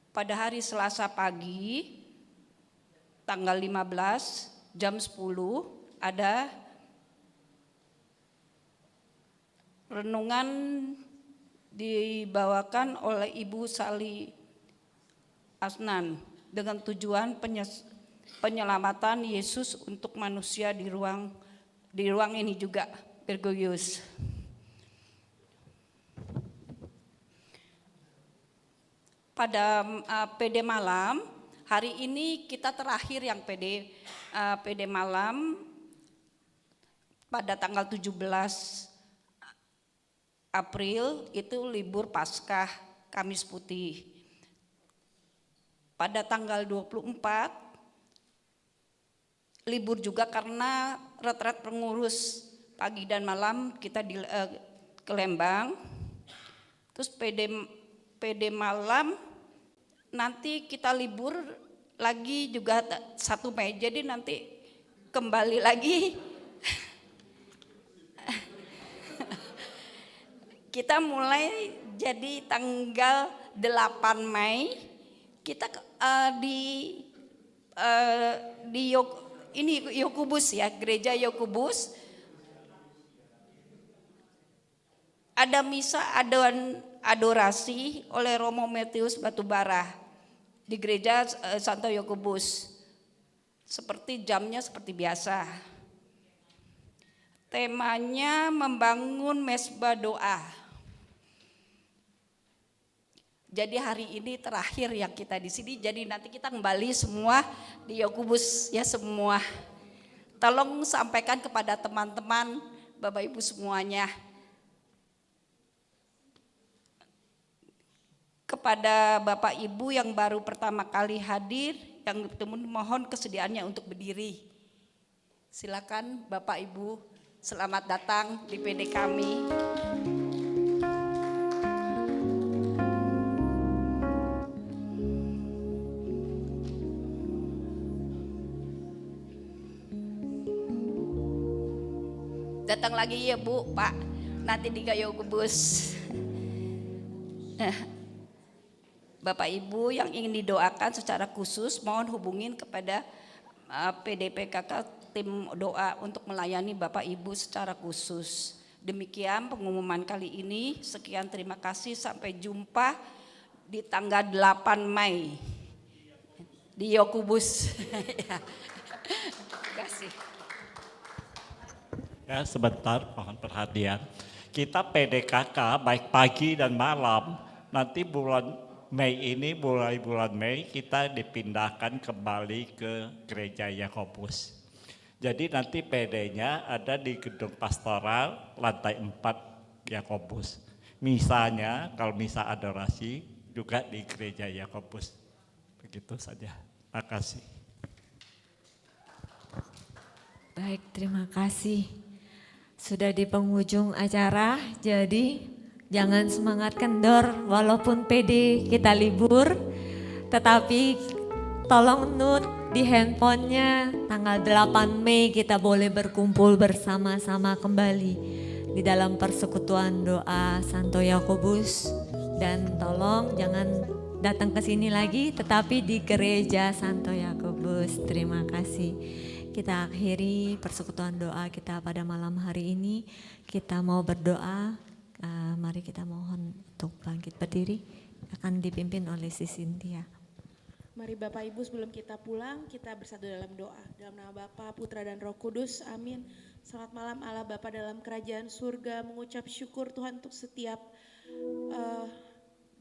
Pada hari Selasa pagi tanggal 15 jam 10 ada renungan dibawakan oleh Ibu Sali Asnan dengan tujuan penyelamatan Yesus untuk manusia di ruang ini juga Bergoyus. Pada PD malam, hari ini kita terakhir yang PD malam pada tanggal 17 April itu libur Paskah Kamis Putih. Pada tanggal 24 libur juga karena retret pengurus pagi dan malam kita ke Lembang. Terus PD malam nanti kita libur lagi juga 1 Mei. Jadi nanti kembali lagi kita mulai jadi tanggal 8 Mei kita di Yakobus ya, gereja Yakobus. Ada misa adorasi oleh Romo Matius Batubara di gereja Santo Yakobus. Seperti jamnya seperti biasa. Temanya membangun mesbah doa. Jadi hari ini terakhir yang kita di sini. Jadi nanti kita kembali semua di Yakobus ya semua. Tolong sampaikan kepada teman-teman, Bapak Ibu semuanya. Kepada Bapak Ibu yang baru pertama kali hadir, yang mohon kesediaannya untuk berdiri. Silakan Bapak Ibu, selamat datang di PD kami. Datang lagi ya Bu, Pak, nanti di Yakobus. Bapak Ibu yang ingin didoakan secara khusus mohon hubungin kepada PDPKK tim doa untuk melayani Bapak Ibu secara khusus. Demikian pengumuman kali ini. Sekian, terima kasih, sampai jumpa di tanggal 8 Mei di Yakobus. Terima kasih. Ya, sebentar, mohon perhatian. Kita PDKK baik pagi dan malam, nanti bulan Mei ini, mulai bulan Mei kita dipindahkan kembali ke gereja Yakobus. Jadi nanti PD-nya ada di gedung pastoral lantai 4 Yakobus. Misanya kalau misa adorasi juga di gereja Yakobus. Begitu saja. Terima kasih. Baik, terima kasih. Sudah di penghujung acara, jadi jangan semangat kendor walaupun PD kita libur, tetapi tolong note di handphonenya tanggal 8 Mei kita boleh berkumpul bersama-sama kembali di di dalam persekutuan doa Santo Yakobus. Dan tolong jangan datang ke sini lagi, tetapi di gereja Santo Yakobus. Terima kasih. Kita akhiri persekutuan doa kita pada malam hari ini. Kita mau berdoa. Mari kita mohon untuk bangkit berdiri. Akan dipimpin oleh Sis Cynthia. Mari Bapak Ibu sebelum kita pulang kita bersatu dalam doa. Dalam nama Bapa, Putra dan Roh Kudus, amin. Selamat malam Allah Bapa dalam kerajaan surga, mengucap syukur Tuhan untuk setiap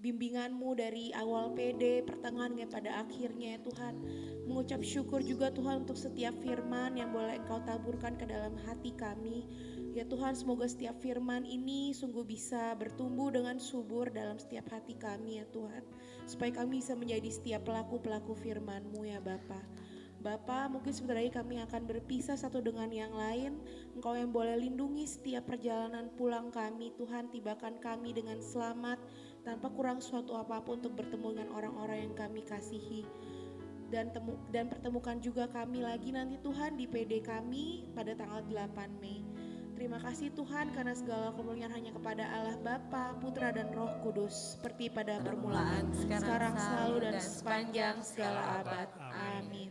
bimbingan-Mu dari awal PD, pertengahannya pada akhirnya ya Tuhan. Mengucap syukur juga Tuhan untuk setiap firman yang boleh Engkau taburkan ke dalam hati kami. Ya Tuhan, semoga setiap firman ini sungguh bisa bertumbuh dengan subur dalam setiap hati kami ya Tuhan. Supaya kami bisa menjadi setiap pelaku-pelaku firman-Mu ya Bapa. Bapa, mungkin sebentar lagi kami akan berpisah satu dengan yang lain. Engkau yang boleh lindungi setiap perjalanan pulang kami Tuhan. Tibakan kami dengan selamat tanpa kurang suatu apapun untuk bertemu dengan orang-orang yang kami kasihi. Dan pertemukan juga kami lagi nanti Tuhan di PD kami pada tanggal 8 Mei. Terima kasih Tuhan karena segala kemuliaan hanya kepada Allah Bapa, Putra dan Roh Kudus. Seperti pada permulaan, sekarang selalu dan sepanjang segala abad. Amin.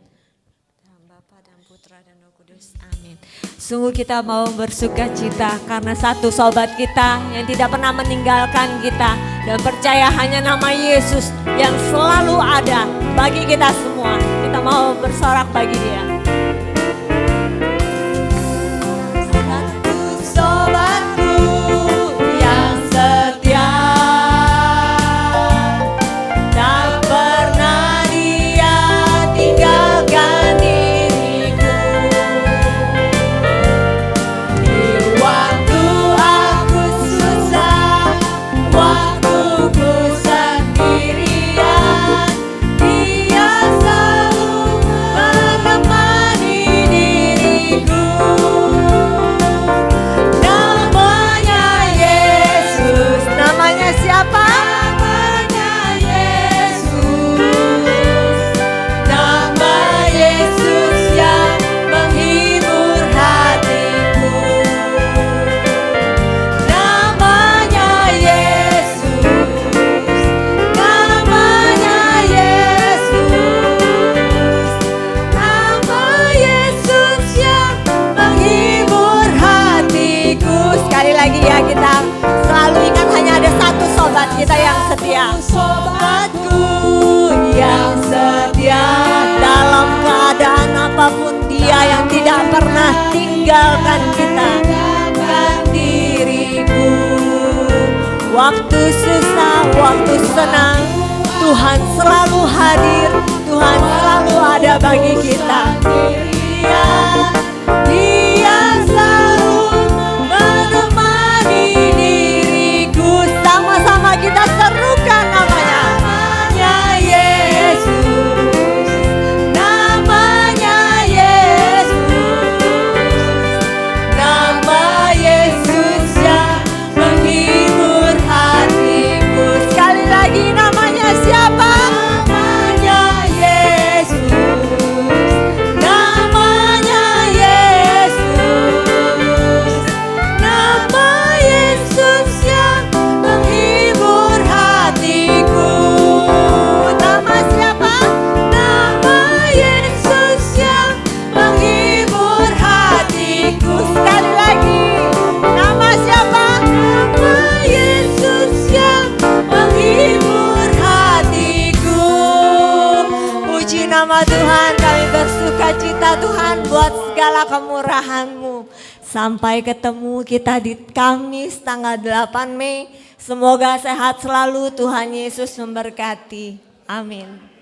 Bapa dan Putra dan Roh Kudus. Amin. Sungguh kita mau bersuka cita karena satu sobat kita yang tidak pernah meninggalkan kita dan percaya hanya nama Yesus yang selalu ada bagi kita semua. Kita mau bersorak bagi Dia. Satu sobatku yang setia, tak pernah Dia tinggalkan diriku. Di waktu aku susah, waktu ku sendirian, Dia selalu menemani diriku. Namanya Yesus, namanya siapa? Namanya Yesus. Nama Yesus yang menghibur hatiku. Namanya Yesus. Namanya Yesus. Nama Yesus yang menghibur hatiku. Sekali lagi ya, kita selalu ingat hanya ada satu sobat kita yang setia. Sobatku yang setia, dalam keadaan apapun Dia yang tidak pernah tinggalkan kita. Tinggalkan diriku. Waktu susah, waktu senang, Tuhan selalu hadir, Tuhan selalu ada bagi kita. Dia selalu menemani diriku. Sama-sama kita serukan namanya. Namanya Yesus. Namanya Yesus. Nama Yesus yang menghibur hatiku. Sekali lagi namanya siapa? Namanya Yesus. Namanya Yesus. Nama Yesus yang menghibur hatiku. Nama siapa? Nama Yesus yang menghibur hatiku. Sekali lagi, nama siapa? Nama Yesus yang menghibur hatiku. Puji nama Tuhan, kami bersuka cita Tuhan buat segala kemurahan-Mu. Sampai ketemu kita di Kamis tanggal 8 Mei. Semoga sehat selalu, Tuhan Yesus memberkati. Amin.